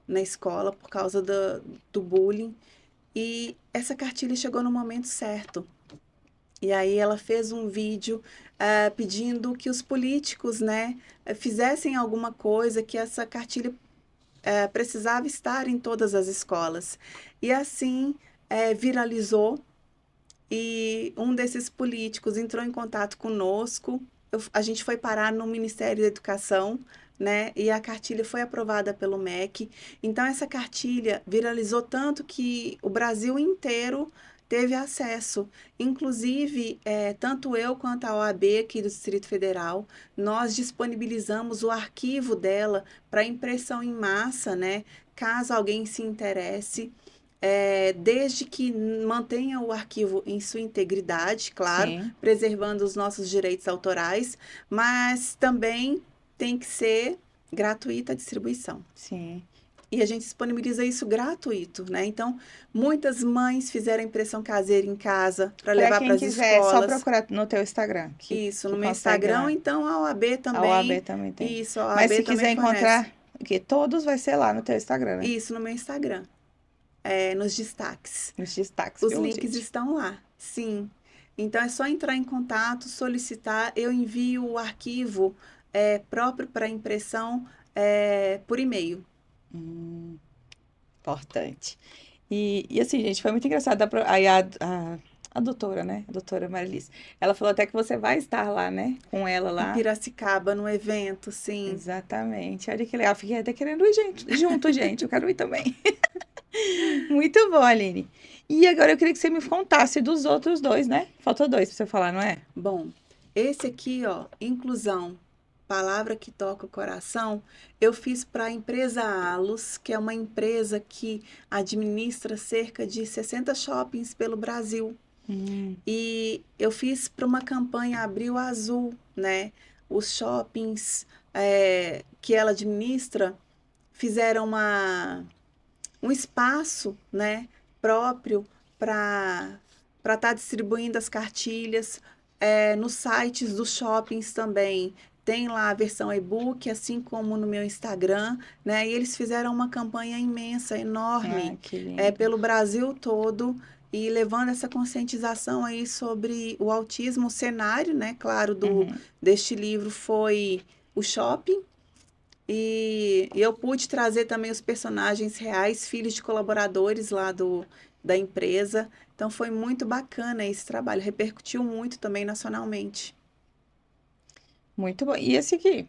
na escola por causa do bullying. E essa cartilha chegou no momento certo. E aí ela fez um vídeo pedindo que os políticos, né, fizessem alguma coisa, que essa cartilha precisava estar em todas as escolas. E assim viralizou e um desses políticos entrou em contato conosco. A gente foi parar no Ministério da Educação, né? E a cartilha foi aprovada pelo MEC. Então, essa cartilha viralizou tanto que o Brasil inteiro teve acesso. Inclusive, tanto eu quanto a OAB aqui do Distrito Federal, nós disponibilizamos o arquivo dela para impressão em massa, né? Caso alguém se interesse, desde que mantenha o arquivo em sua integridade, claro, Sim, preservando os nossos direitos autorais, mas também tem que ser gratuita a distribuição. sim. E a gente disponibiliza isso gratuito, né? Então, muitas mães fizeram impressão caseira em casa para Para levar para quem as quiser, é só escolas. procurar no teu Instagram, Isso, que no meu consegue Instagram, lá. então a OAB A OAB também. também tem. Isso, a Mas OAB se também quiser fornece. encontrar, que todos vai ser lá no teu Instagram, né? Isso, no meu Instagram, nos destaques. Nos destaques, Os viu, links gente? estão lá, sim. Então é só entrar em contato, solicitar. Eu envio o arquivo próprio para impressão por e-mail. Importante. E assim, gente, foi muito engraçado. Aí a doutora, né? A doutora Marilis. Ela falou até que você vai estar lá, né? Com ela Em lá. Piracicaba, no evento, sim. Exatamente. Olha que legal. Fiquei até querendo ir junto, gente. Eu quero ir também. Muito bom, Aline. E agora eu queria que você me contasse dos outros dois, né? Faltou dois pra você falar, não é? Bom, esse aqui, ó, inclusão, palavra que toca o coração, eu fiz para a empresa Alus, que é uma empresa que administra cerca de 60 shoppings pelo Brasil. E eu fiz para uma campanha Abril Azul, né? Os shoppings que ela administra fizeram um espaço, né, próprio para estar distribuindo as cartilhas. Nos sites dos shoppings também tem lá a versão e-book, assim como no meu Instagram, né? E eles fizeram uma campanha imensa, Ah, enorme, que lindo. pelo Brasil todo e levando essa conscientização aí sobre o autismo, o cenário, né? Claro, Uhum. deste livro foi o shopping, e eu pude trazer também os personagens reais, filhos de colaboradores lá da empresa. Então foi muito bacana esse trabalho, repercutiu muito também nacionalmente. Muito bom. E esse aqui?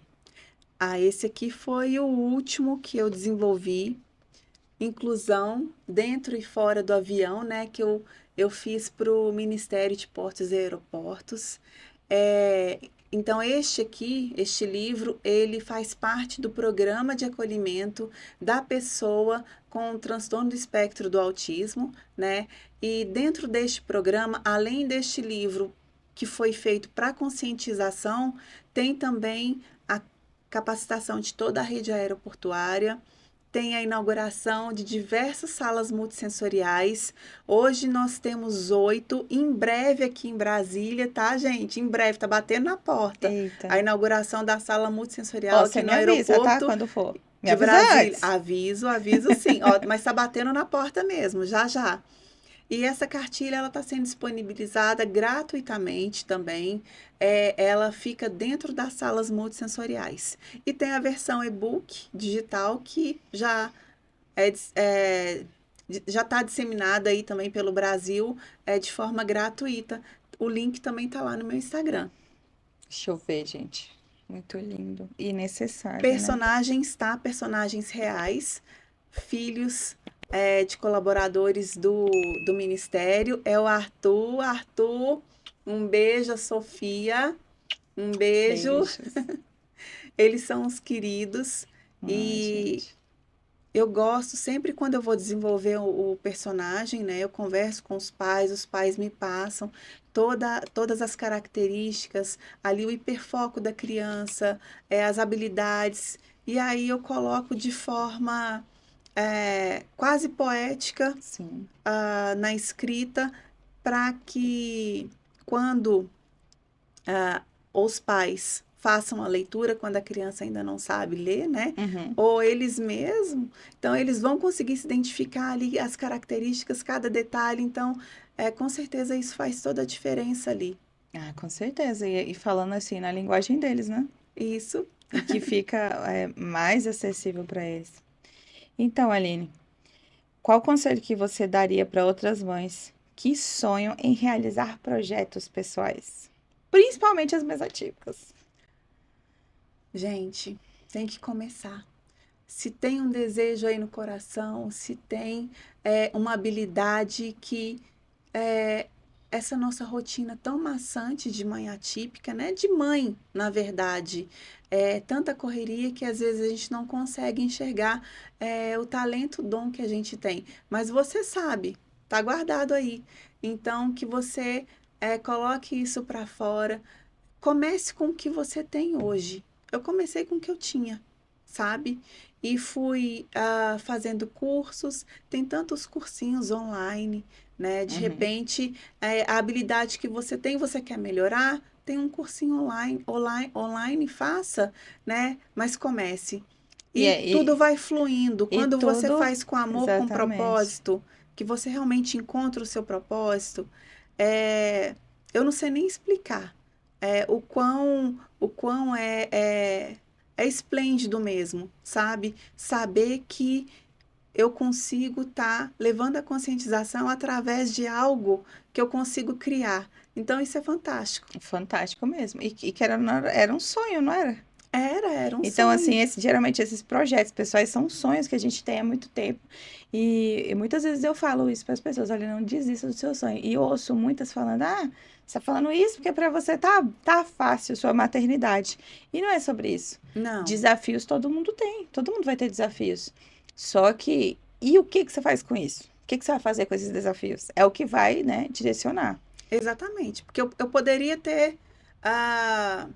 Esse aqui foi o último que eu desenvolvi, inclusão dentro e fora do avião, né? Que eu fiz para o Ministério de Portos e Aeroportos. É, então, este livro, ele faz parte do programa de acolhimento da pessoa com transtorno do espectro do autismo, né? E dentro deste programa, além deste livro que foi feito para conscientização, tem também a capacitação de toda a rede aeroportuária, tem a inauguração de diversas salas multissensoriais. Hoje nós temos 8, em breve aqui em Brasília, tá, gente? Em breve, tá batendo na porta. Eita. A inauguração da sala multissensorial Ó, aqui você no me avisa, tá? aeroporto Quando for. Me de avisa Brasília. antes. Aviso sim. Ó, mas tá batendo na porta mesmo, já já. E essa cartilha ela está sendo disponibilizada gratuitamente também. Ela fica dentro das salas multissensoriais. E tem a versão e-book digital que já está disseminada aí também pelo Brasil de forma gratuita. O link também está lá no meu Instagram. Deixa eu ver, gente. Muito lindo. E necessário, né? Personagens, tá? Personagens reais, filhos de colaboradores do Ministério. É o Arthur. Arthur, um beijo, a Sofia. Um beijo. Beijos. Eles são os queridos. Ai, E gente. eu gosto, sempre quando eu vou desenvolver o personagem, né? Eu converso com os pais me passam todas as características, ali o hiperfoco da criança, as habilidades, e aí eu coloco de forma quase poética Sim. na escrita, para que quando os pais façam a leitura quando a criança ainda não sabe ler, né? Uhum. Ou eles mesmos, então eles vão conseguir se identificar ali as características, cada detalhe, então com certeza isso faz toda a diferença ali. Ah, com certeza. E falando assim, na linguagem deles, né? Isso. E que fica mais acessível para eles. Então, Aline, qual conselho que você daria para outras mães que sonham em realizar projetos pessoais? Principalmente as mais atípicas. Gente, tem que começar. Se tem um desejo aí no coração, se tem uma habilidade que é, essa nossa rotina tão maçante de mãe atípica, né? De mãe, na verdade. É tanta correria que às vezes a gente não consegue enxergar o talento, o dom que a gente tem. Mas você sabe, tá guardado aí. Então, que você coloque isso para fora. Comece com o que você tem hoje. Eu comecei com o que eu tinha, sabe? E fui fazendo cursos, tem tantos cursinhos online, né? De Uhum. repente, a habilidade que você quer melhorar, tem um cursinho online, faça, né? Mas comece. E, E tudo e, vai fluindo. e Quando você tudo, faz com amor, com exatamente. propósito, que você realmente encontra o seu propósito, é, eu não sei nem explicar o quão é esplêndido mesmo, sabe? Saber que eu consigo estar levando a conscientização através de algo que eu consigo criar. Então, isso é fantástico. Fantástico mesmo. E que era um sonho, não era? Era um Então, assim, sonho. geralmente esses projetos pessoais são sonhos que a gente tem há muito tempo. E muitas vezes eu falo isso para as pessoas, olha, não desista do seu sonho. E eu ouço muitas falando, você tá falando isso porque para você tá fácil sua maternidade. E não é sobre isso. Não, Desafios todo mundo tem, todo mundo vai ter desafios. Só que, e o que que você faz com isso? O que que você vai fazer com esses desafios? É o que vai, né, direcionar. exatamente. Porque eu poderia ter ah,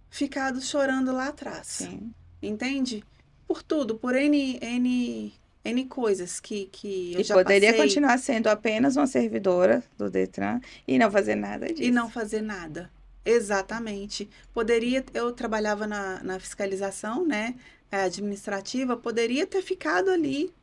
ficado chorando lá atrás, Sim. entende? Por tudo, por N coisas que eu E já poderia passei continuar sendo apenas uma servidora do Detran e não fazer nada e não disso. fazer nada. Exatamente. Eu trabalhava na fiscalização, né, administrativa, poderia ter ficado ali.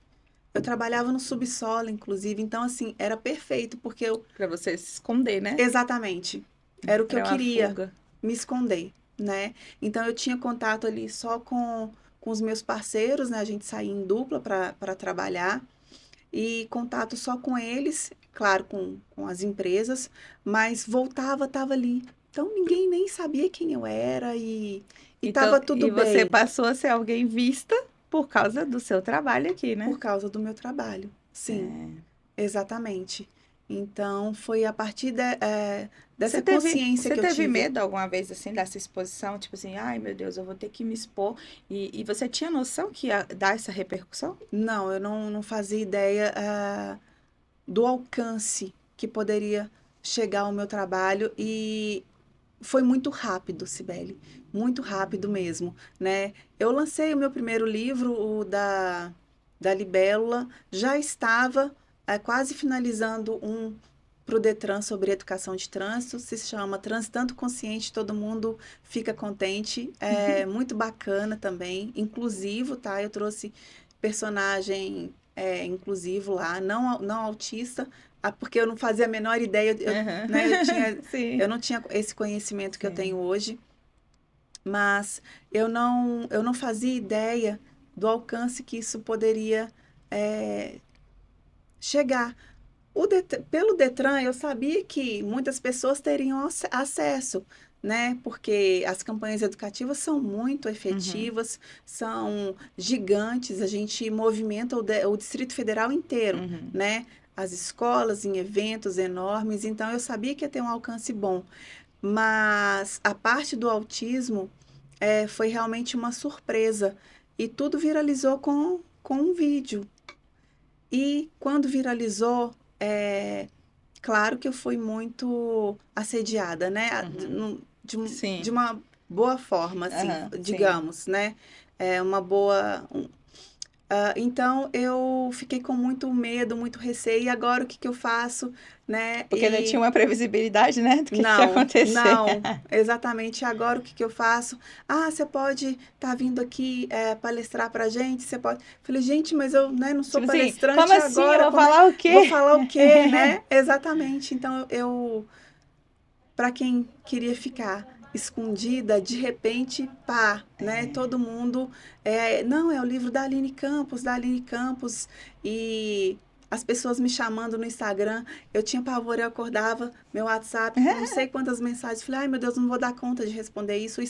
Eu trabalhava no subsolo, inclusive, então, assim, era perfeito, porque eu, Pra você se esconder, né? exatamente, era o que eu Era uma queria, fuga. me esconder, né? Então, eu tinha contato ali só com os meus parceiros, né? A gente saía em dupla para trabalhar, e contato só com eles, claro, com as empresas, mas voltava, estava ali. Então ninguém nem sabia quem eu era e Então, estava tudo e você bem passou a ser alguém vista por causa do seu trabalho aqui, né? por causa do meu trabalho. Sim, exatamente. Então foi a partir dessa consciência Você que eu teve tive. medo alguma vez, assim, dessa exposição? Tipo assim, ai meu Deus, eu vou ter que me expor. E você tinha noção que ia dar essa repercussão? Não, eu não fazia ideia do alcance que poderia chegar ao meu trabalho e foi muito rápido, Cibele, muito rápido mesmo, né? Eu lancei o meu primeiro livro, o da Libélula, já estava quase finalizando um para o Detran sobre educação de trânsito, se chama Transitando Consciente, todo mundo fica contente, é muito bacana também, inclusivo, tá? Eu trouxe personagem inclusivo lá, não autista, porque eu não fazia a menor ideia, né, Sim, eu não tinha esse conhecimento que eu tenho sim. hoje, mas eu não fazia ideia do alcance que isso poderia é, chegar. Pelo Detran, eu sabia que muitas pessoas teriam acesso, né? Porque as campanhas educativas são muito Uhum, efetivas, são gigantes, a gente movimenta o Distrito Federal inteiro, uhum. né? As escolas em eventos enormes, então eu sabia que ia ter um alcance bom. Mas a parte do autismo foi realmente uma surpresa. E tudo viralizou com um vídeo. E quando viralizou, claro que eu fui muito assediada, né? Uhum. De Sim, uma boa forma, assim, aham, sim. digamos, né? Uma boa. Então eu fiquei com muito medo, muito receio. E agora o que que eu faço, né? Porque não tinha uma previsibilidade, né, do que ia Não, acontecer. não, exatamente. Agora o que que eu faço? Ah, você pode estar vindo aqui palestrar para gente? Você pode. Falei, gente, mas eu, né, não sou Tipo assim, como palestrante assim? Eu agora. vou Como é? falar o Vou quê? falar o quê, né? Exatamente. Então para quem queria ficar escondida, de repente, pá, né? Todo mundo, não, é o livro da Aline Campos, e as pessoas me chamando no Instagram, eu tinha pavor, eu acordava, meu WhatsApp com não sei quantas mensagens, falei, ai meu Deus, não vou dar conta de responder isso,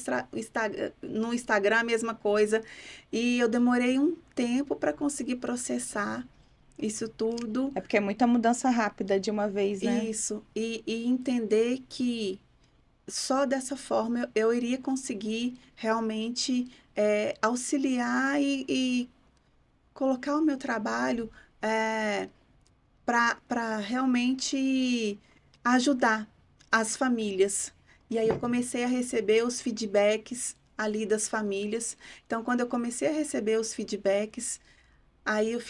no Instagram a mesma coisa, e eu demorei um tempo para conseguir processar, Isso tudo, É porque é muita mudança rápida de uma vez, né? isso. E entender que só dessa forma eu iria conseguir realmente auxiliar e colocar o meu trabalho para realmente ajudar as famílias. E aí eu comecei a receber os feedbacks ali das famílias. Então, quando eu comecei a receber os feedbacks, aí eu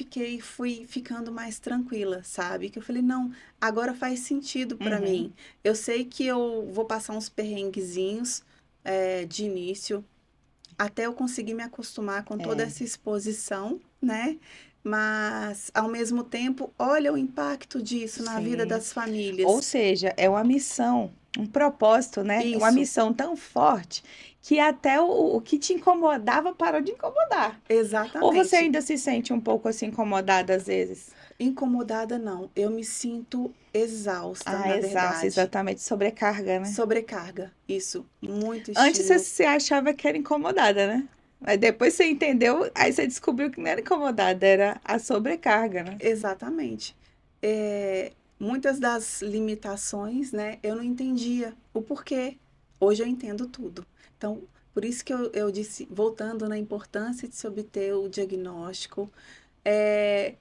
fui ficando mais tranquila, sabe? Que eu falei, não, agora faz sentido para Uhum. mim. Eu sei que eu vou passar uns perrenguezinhos de início, até eu conseguir me acostumar com toda É. essa exposição, né? Mas, ao mesmo tempo, olha o impacto disso na vida Sim. das Ou famílias. seja, é uma missão, um propósito, né? Uma Isso, missão tão forte que até o que te incomodava parou de incomodar. Ou você exatamente. ainda se sente um pouco assim incomodada às vezes? Incomodada não, eu me sinto exausta, Ah, na exausta, verdade. exatamente, sobrecarga, né? Sobrecarga, isso, muito Antes você estímulo. se achava que era incomodada, né? Mas depois você entendeu, aí você descobriu que não era incomodada, era a sobrecarga, né? Exatamente. Muitas das limitações, né, eu não entendia o porquê. Hoje eu entendo tudo. Então, por isso que eu disse, voltando na importância de se obter o diagnóstico, é,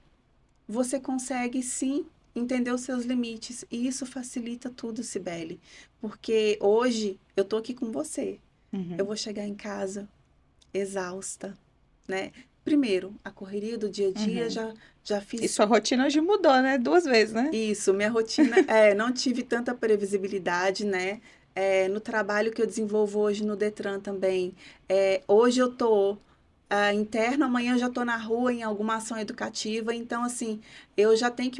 você consegue sim entender os seus limites. E isso facilita tudo, Cibele. Porque hoje eu tô aqui com você. Eu Uhum. vou chegar em casa exausta, né? Primeiro, a correria do dia a dia Uhum. já E fiz sua rotina hoje mudou, né? 2 vezes, né? isso, minha rotina, não tive tanta previsibilidade, né? No trabalho que eu desenvolvo hoje no Detran também. Hoje eu tô interno, amanhã eu já tô na rua em alguma ação educativa. Então, assim, eu já tenho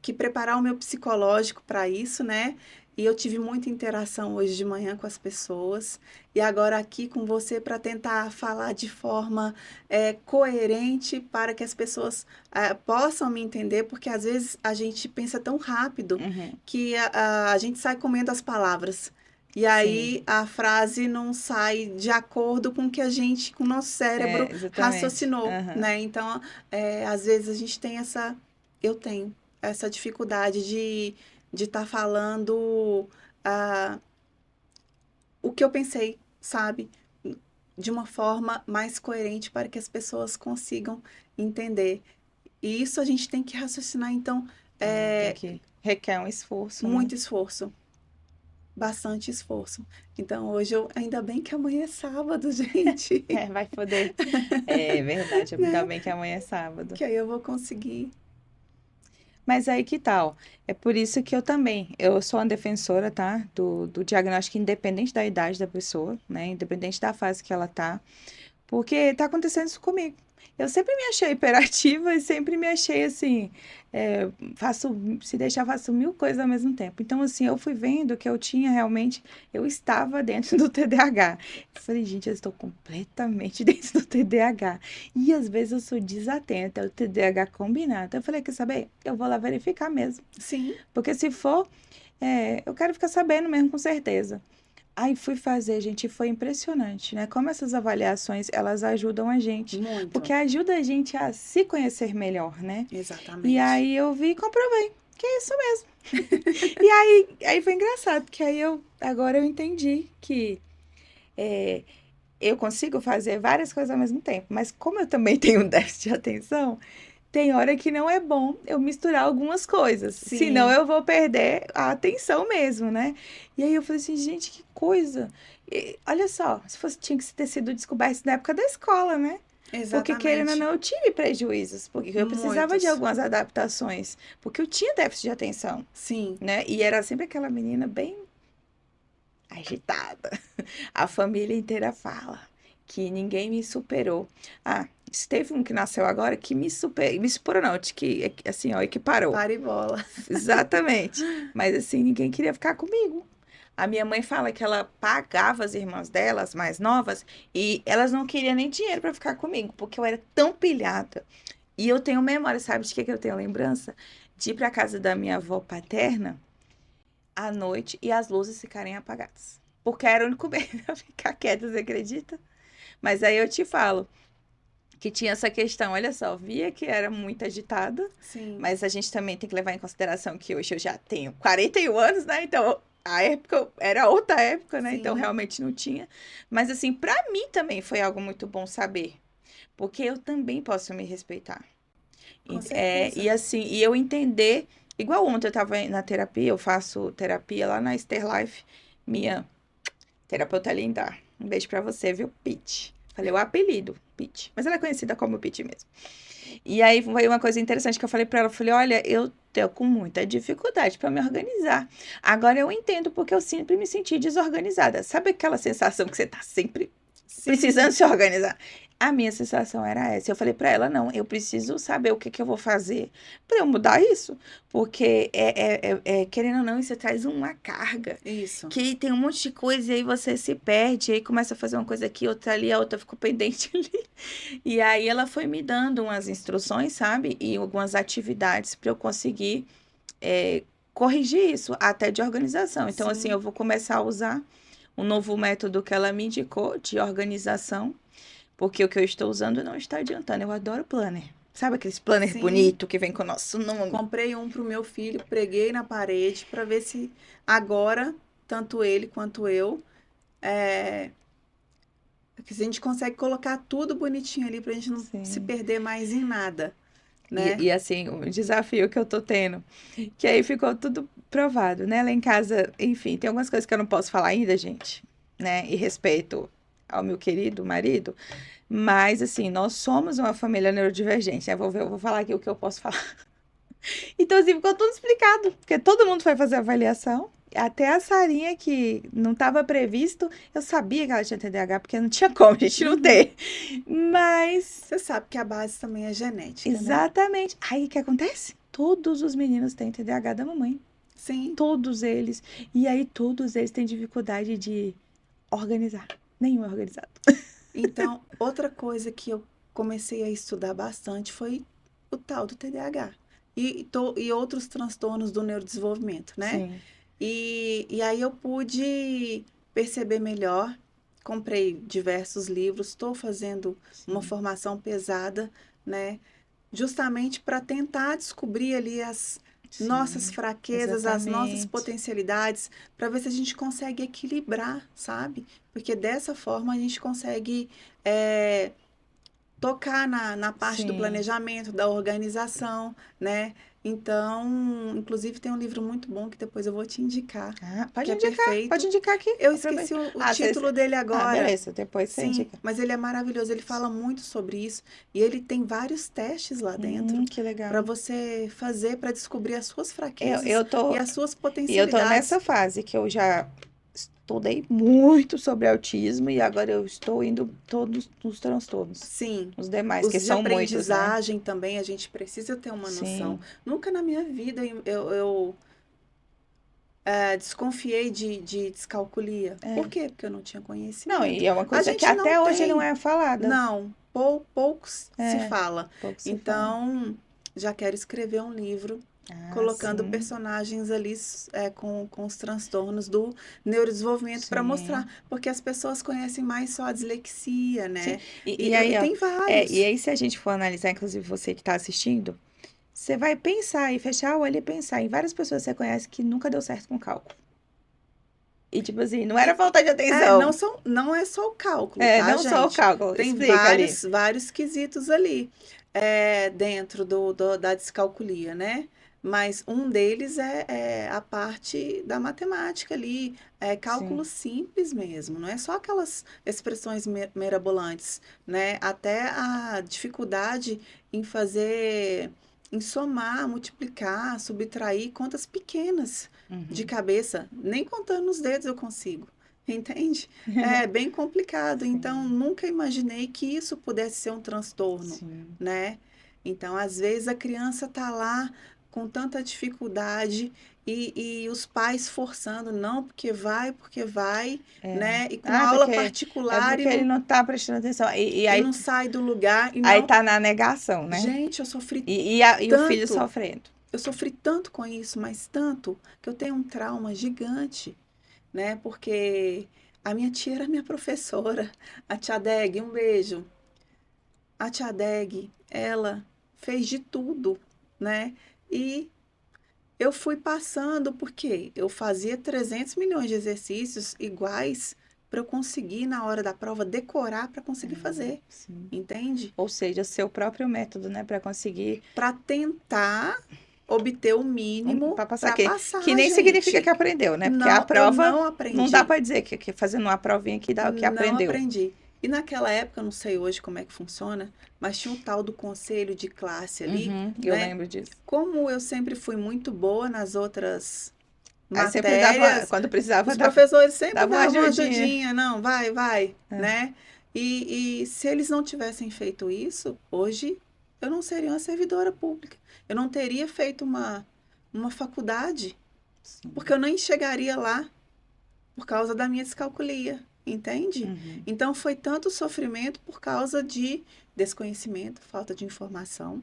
que preparar o meu psicológico para isso, né? E eu tive muita interação hoje de manhã com as pessoas. E agora aqui com você para tentar falar de forma coerente para que as pessoas possam me entender, porque às vezes a gente pensa tão rápido Uhum. que a gente sai comendo as palavras. E Sim, aí a frase não sai de acordo com o que a gente, com o nosso cérebro exatamente. raciocinou, Aham. né? Então, às vezes a gente tem eu tenho essa dificuldade de estar falando ah, o que eu pensei, sabe? De uma forma mais coerente para que as pessoas consigam entender. E isso a gente tem que raciocinar, então, Tem é que requer um esforço, né? muito esforço, bastante esforço. Então, hoje eu, ainda bem que amanhã é sábado, gente, É, vai poder. É verdade, ainda né? bem que amanhã é sábado. Que aí eu vou conseguir. Mas aí que tal? É por isso que eu também, eu sou uma defensora, tá? Do diagnóstico independente da idade da pessoa, né? Independente da fase que ela tá. Porque tá acontecendo isso comigo. Eu sempre me achei hiperativa e sempre me achei assim, faço, se deixar, faço mil coisas ao mesmo tempo. Então, assim, eu fui vendo que eu tinha realmente, eu estava dentro do TDAH. Eu falei, gente, eu estou completamente dentro do TDAH. E às vezes eu sou desatenta, é o TDAH combinado. Eu falei, quer saber? Eu vou lá verificar mesmo. Sim, Porque se for, eu quero ficar sabendo mesmo com certeza. Aí fui fazer, gente, e foi impressionante, né? Como essas avaliações, elas ajudam a gente, porque muito. ajuda a gente a se conhecer melhor, né? E Exatamente. aí eu vi e comprovei que é isso mesmo. E aí foi engraçado, porque agora eu entendi que é, eu consigo fazer várias coisas ao mesmo tempo, mas como eu também tenho um déficit de atenção, tem hora que não é bom eu misturar algumas coisas, senão Sim, eu vou perder a atenção mesmo, né? E aí eu falei assim, gente, que coisa. E, olha só, se fosse, tinha que ter sido descoberto isso na época da escola, né? Porque querendo ou exatamente. não, eu tive prejuízos, porque eu precisava de Muitos. algumas adaptações, porque eu tinha déficit de atenção, Sim, né? E era sempre aquela menina bem agitada. A família inteira fala que ninguém me superou. Ah, teve um que nasceu agora que me superou não, de que assim, ó, equiparou. pare bola. Exatamente. Mas assim, ninguém queria ficar comigo. A minha mãe fala que ela pagava as irmãs dela, as mais novas, e elas não queriam nem dinheiro para ficar comigo, porque eu era tão pilhada. E eu tenho memória, sabe de que eu tenho lembrança? De ir para casa da minha avó paterna à noite e as luzes ficarem apagadas. Porque era o único meio de eu ficar quieta, você acredita? Mas aí eu te falo, que tinha essa questão, olha só, via que era muito agitada, Sim, mas a gente também tem que levar em consideração que hoje eu já tenho 41 anos, né? Então, a época era outra época, né? Então, sim, realmente não tinha. Mas, assim, pra mim também foi algo muito bom saber, porque eu também posso me respeitar. com E certeza. assim, e eu entender, igual ontem eu tava na terapia, eu faço terapia lá na Ester Life, minha terapeuta linda. Um beijo pra você, viu, Pete? Falei o apelido, Pete. Mas ela é conhecida como Pete mesmo. E aí foi uma coisa interessante que eu falei pra ela, eu falei, olha, eu tô com muita dificuldade pra me organizar. Agora eu entendo porque eu sempre me senti desorganizada. Sabe aquela sensação que você tá sempre precisando Sim, se organizar? A minha sensação era essa. Eu falei pra ela, não, eu preciso saber o que que eu vou fazer pra eu mudar isso, porque querendo ou não, isso traz uma carga. isso. Que tem um monte de coisa e aí você se perde, aí começa a fazer uma coisa aqui, outra ali, a outra ficou pendente ali. E aí ela foi me dando umas instruções, sabe? E algumas atividades para eu conseguir corrigir isso, até de organização. Então, assim, Sim. eu vou começar a usar um novo método que ela me indicou de organização, porque o que eu estou usando não está adiantando. Eu adoro planner. Sabe aqueles planner Sim, bonito que vem com o nosso nome? comprei um para o meu filho, preguei na parede para ver se agora, tanto ele quanto eu, é, que a gente consegue colocar tudo bonitinho ali para a gente não se Sim. perder mais em nada, né? E assim, o desafio que eu tô tendo, que aí ficou tudo provado, né? Lá em casa, enfim, tem algumas coisas que eu não posso falar ainda, gente, né? E respeito ao meu querido marido, mas assim, nós somos uma família neurodivergente, né? Eu vou falar aqui o que eu posso falar. Então, assim, ficou tudo explicado, porque todo mundo foi fazer avaliação. Até a Sarinha, que não estava previsto, eu sabia que ela tinha TDAH, porque não tinha como a gente não Uhum. ter. Mas Você sabe que a base também é genética, né? exatamente. Aí o que acontece? Todos os meninos têm TDAH da mamãe. Sim. Todos eles. E aí todos eles têm dificuldade de organizar. Nenhum é organizado. Então, outra coisa que eu comecei a estudar bastante foi o tal do TDAH e outros transtornos do neurodesenvolvimento, né? Sim, E aí eu pude perceber melhor, comprei diversos livros, estou fazendo uma sim, formação pesada, né? Justamente para tentar descobrir ali as nossas sim. fraquezas, as nossas Exatamente. potencialidades, para ver se a gente consegue equilibrar, sabe? Porque dessa forma a gente consegue tocar na parte do Sim. planejamento, da organização, né? Então, inclusive tem um livro muito bom que depois eu vou te indicar, Ah, que é perfeito. pode indicar aqui. Eu esqueci Aproveita. o Ah, título dele agora. beleza. Depois você Sim, indica. mas ele é maravilhoso, ele fala muito sobre isso e ele tem vários testes lá dentro Que para legal. você fazer para descobrir as suas Eu, fraquezas eu e tô, as suas e eu tô potencialidades. nessa fase que eu já estudei muito sobre autismo e agora eu estou indo todos nos transtornos. Sim, Os demais, que os de são muitos, né? aprendizagem também a gente precisa ter uma noção. Sim. Nunca na minha vida eu desconfiei de descalculia. Por É. quê? Porque eu não tinha Não, conhecimento. e é uma A coisa que gente não até hoje não tem, é falada. não, poucos se É, fala. pouco se fala. Então, já quero escrever um livro Ah, colocando sim, personagens ali com os transtornos do neurodesenvolvimento para sim, mostrar, porque as pessoas conhecem mais só a dislexia, sim. né? E E aí, ó, tem e vários. aí se a gente for analisar, inclusive você que tá assistindo, você vai pensar e fechar o olho e pensar em várias pessoas que você conhece que nunca deu certo com cálculo. E tipo assim, não era E falta de não atenção. não é só o cálculo, tá, Não só o gente? cálculo, Tem explica ali. vários quesitos ali dentro da descalculia, né? Mas um deles é a parte da matemática ali, é Sim, cálculo simples mesmo, não é só aquelas expressões mirabolantes, né? Até a dificuldade em fazer, em somar, multiplicar, subtrair contas pequenas de uhum, cabeça, nem contando os dedos eu consigo. Entende? É bem complicado. Então, sim, nunca imaginei que isso pudesse ser um transtorno, sim. né? Então, às vezes a criança tá lá com tanta dificuldade e os pais forçando, não, porque vai, né? E com Ah, aula porque particular ele não tá prestando atenção. e não sai do lugar e aí não. tá na negação, né? Gente, eu sofri E o filho tanto, sofrendo. eu sofri tanto com isso, mas tanto, que eu tenho um trauma gigante, né? Porque a minha tia era minha professora, a tia Deg, um beijo. a tia Deg, ela fez de tudo, né? E eu fui passando porque eu fazia 300 milhões de exercícios iguais para eu conseguir, na hora da prova, decorar para conseguir fazer, Sim. entende? Ou seja, seu próprio método, né, para conseguir Para tentar obter o mínimo para passar para aqui. Que passar, nem significa que gente. aprendeu, né? Porque a Não, eu prova não não dá aprendi. para dizer que fazendo uma provinha que dá o que Não aprendeu. aprendi. E naquela época, eu não sei hoje como é que funciona, mas tinha o tal do conselho de classe ali, Eu né? lembro disso. Como eu sempre fui muito boa nas outras Aí sempre dava, matérias, quando precisava, os professores sempre dava uma davam uma ajudinha. ajudinha, não, vai, É. né? E se eles não tivessem feito isso, hoje eu não seria uma servidora pública. Eu não teria feito uma faculdade, Sim. porque eu nem chegaria lá por causa da minha descalculia, entende? Então foi tanto sofrimento por causa de desconhecimento, falta de informação.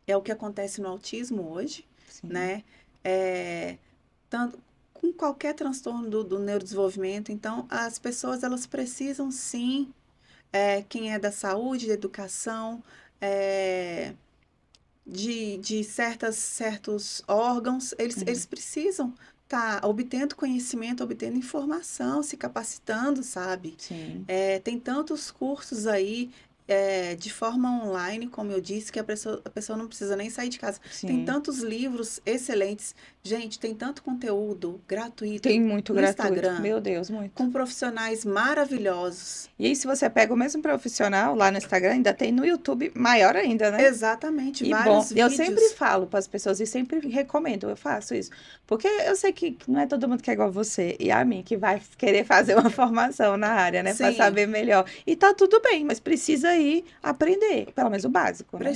É o que acontece no autismo hoje, Sim. né? Tanto com qualquer transtorno do neurodesenvolvimento. Então, as pessoas elas precisam sim, quem é da saúde, da educação, de certos órgãos, eles precisam estar obtendo conhecimento, obtendo informação, se capacitando, sabe? Sim. Tem tantos cursos aí, de forma online, como eu disse, que a pessoa não precisa nem sair de casa. Sim. Tem tantos livros excelentes. Gente, tem tanto conteúdo gratuito Tem muito no gratuito. Instagram, Meu Deus, muito. com profissionais maravilhosos. E aí, se você pega o mesmo profissional lá no Instagram, ainda tem no YouTube maior ainda, né? Exatamente, E bom, vários eu sempre vídeos. falo para as pessoas e sempre recomendo, eu faço isso. Porque eu sei que não é todo mundo que é igual você e a mim que vai querer fazer uma formação na área, né? Para Sim, saber melhor. E tá tudo bem, mas precisa ir aprender, pelo menos o básico, né?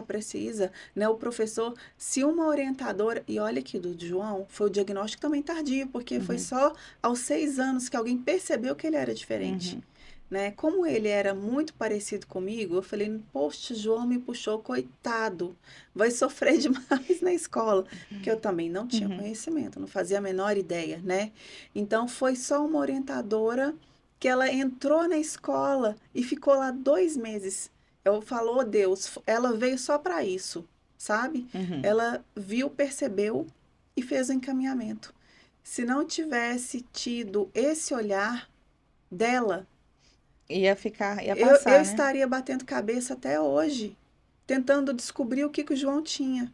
precisa, né? O professor, se uma orientadora, e olha aqui do João, foi o diagnóstico também tardio, porque foi só aos 6 anos que alguém percebeu que ele era diferente. Né? Como ele era muito parecido comigo, eu falei, poxa, João me puxou, coitado, vai sofrer demais na escola, porque eu também não tinha conhecimento, não fazia a menor ideia, né? Então, foi só uma orientadora que ela entrou na escola e ficou lá 2 meses. Eu falou, Deus, ela veio só para isso, sabe? Ela viu, percebeu e fez o encaminhamento. Se não tivesse tido esse olhar dela, Ia eu passar, né? estaria batendo cabeça até hoje, tentando descobrir o que o João tinha.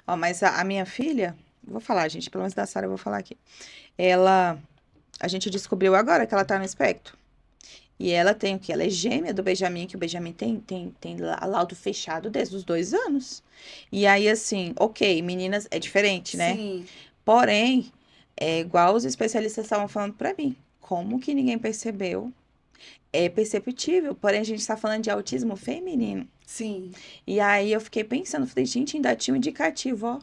Ó, mas a minha filha, vou falar, gente, pelo menos da Sara eu vou falar aqui. Ela, a gente descobriu agora que ela tá no espectro. E ela tem o quê? Ela é gêmea do Benjamin, que o Benjamin tem laudo fechado desde os 2 anos. E aí, assim, ok, meninas, é diferente, né? Sim, Porém, é igual os especialistas estavam falando pra mim. Como que ninguém percebeu? É perceptível, porém a gente está falando de autismo feminino. sim. E aí eu fiquei pensando, falei, gente, ainda tinha um indicativo, ó.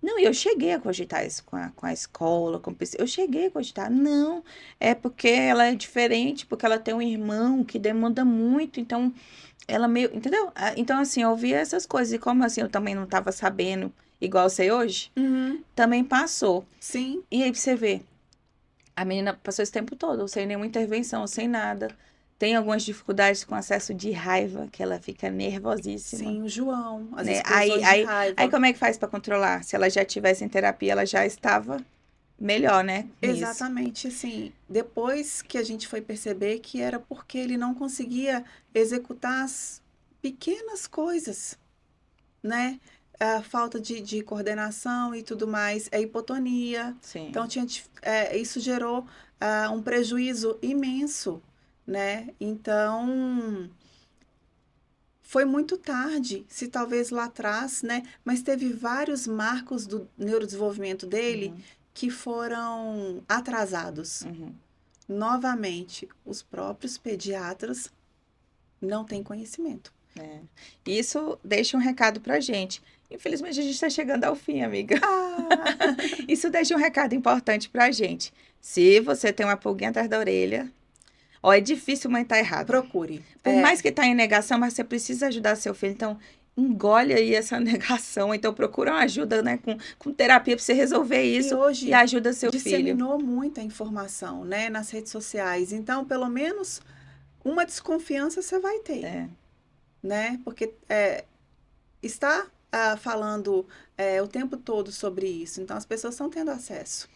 Não, e eu cheguei a cogitar isso com a escola, eu cheguei a cogitar. Não, é porque ela é diferente, porque ela tem um irmão que demanda muito, então ela meio, entendeu? Então, assim, eu ouvia essas coisas, e como assim eu também não estava sabendo, igual eu sei hoje, também passou. Sim, E aí pra você ver, a menina passou esse tempo todo, sem nenhuma intervenção, sem nada. Tem algumas dificuldades com acesso de raiva, que ela fica nervosíssima, sim, o João, as né? Aí, explosões de aí, aí raiva. como é que faz para controlar? Se ela já tivesse em terapia, ela já estava melhor, né? Nisso. Exatamente, assim, depois que a gente foi perceber que era porque ele não conseguia executar as pequenas coisas, né? A falta de coordenação e tudo mais, é hipotonia. Sim. Então, isso gerou um prejuízo imenso, né? Então, foi muito tarde, se talvez lá atrás, né? Mas teve vários marcos do neurodesenvolvimento dele que foram atrasados. Novamente, os próprios pediatras não têm conhecimento. É. Isso deixa um recado pra gente. Infelizmente, a gente está chegando ao fim, amiga. Isso deixa um recado importante pra gente. Se você tem uma pulguinha atrás da orelha, ó, é difícil mãe estar errada. Procure. Por mais que tá em negação, mas você precisa ajudar seu filho. Então, engole aí essa negação. Então, procura uma ajuda, né, com terapia para você resolver isso E hoje e ajuda seu filho. disseminou muita informação, né, nas redes sociais. Então, pelo menos uma desconfiança você vai ter. É. né? Porque está falando o tempo todo sobre isso, então as pessoas estão tendo acesso.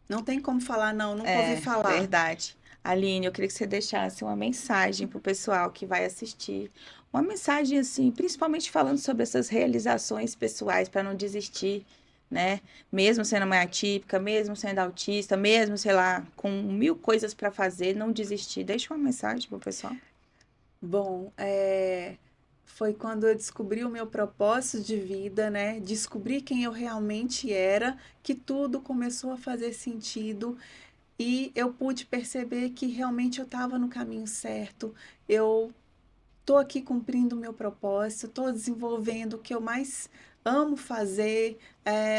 Não tem como falar, não, nunca ouvi É, falar. verdade. Aline, eu queria que você deixasse uma mensagem para o pessoal que vai assistir. Uma mensagem, assim, principalmente falando sobre essas realizações pessoais, para não desistir, né? Mesmo sendo mãe atípica, mesmo sendo autista, mesmo, sei lá, com 1000 coisas para fazer, não desistir. Deixa uma mensagem para o pessoal. Bom, foi quando eu descobri o meu propósito de vida, né? Descobri quem eu realmente era, que tudo começou a fazer sentido e eu pude perceber que realmente eu estava no caminho certo. Eu estou aqui cumprindo o meu propósito, estou desenvolvendo o que eu mais amo fazer,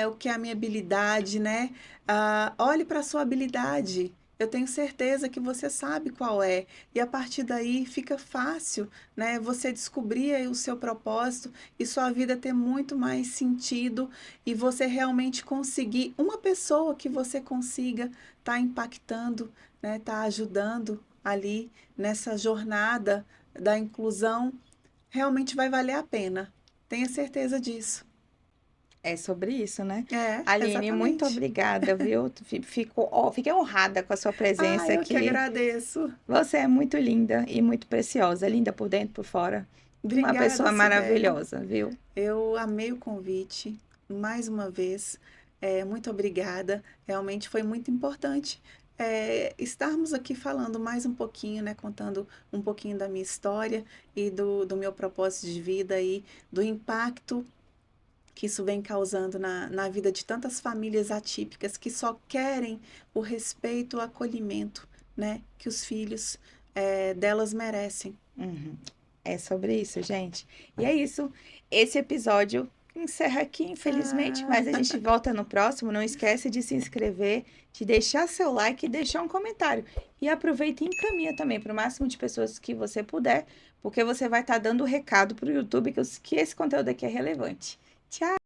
o que é a minha habilidade, né? Olhe para a sua habilidade. Eu tenho certeza que você sabe qual é. E a partir daí fica fácil, né? Você descobrir aí o seu propósito e sua vida ter muito mais sentido e você realmente conseguir uma pessoa que você consiga estar impactando, né? Tá ajudando ali nessa jornada da inclusão, realmente vai valer a pena. Tenha certeza disso. É sobre isso, né? É, Aline, muito exatamente. obrigada, viu? Fiquei honrada com a sua Ah, presença eu que aqui. agradeço. Você é muito linda e muito preciosa, linda por dentro e por fora. Uma Obrigada, pessoa Cibele. maravilhosa, viu? Eu amei o convite, mais uma vez. Muito obrigada. Realmente foi muito importante estarmos aqui falando mais um pouquinho, né? Contando um pouquinho da minha história e do meu propósito de vida e do impacto que isso vem causando na vida de tantas famílias atípicas que só querem o respeito, o acolhimento, né? Que os filhos delas merecem. Uhum. É sobre isso, gente. E é isso. Esse episódio encerra aqui, infelizmente, Ah, mas a gente volta no próximo. Não esquece de se inscrever, de deixar seu like e deixar um comentário. E aproveita e encaminha também para o máximo de pessoas que você puder, porque você vai estar dando o recado para o YouTube que esse conteúdo aqui é relevante. Tchau!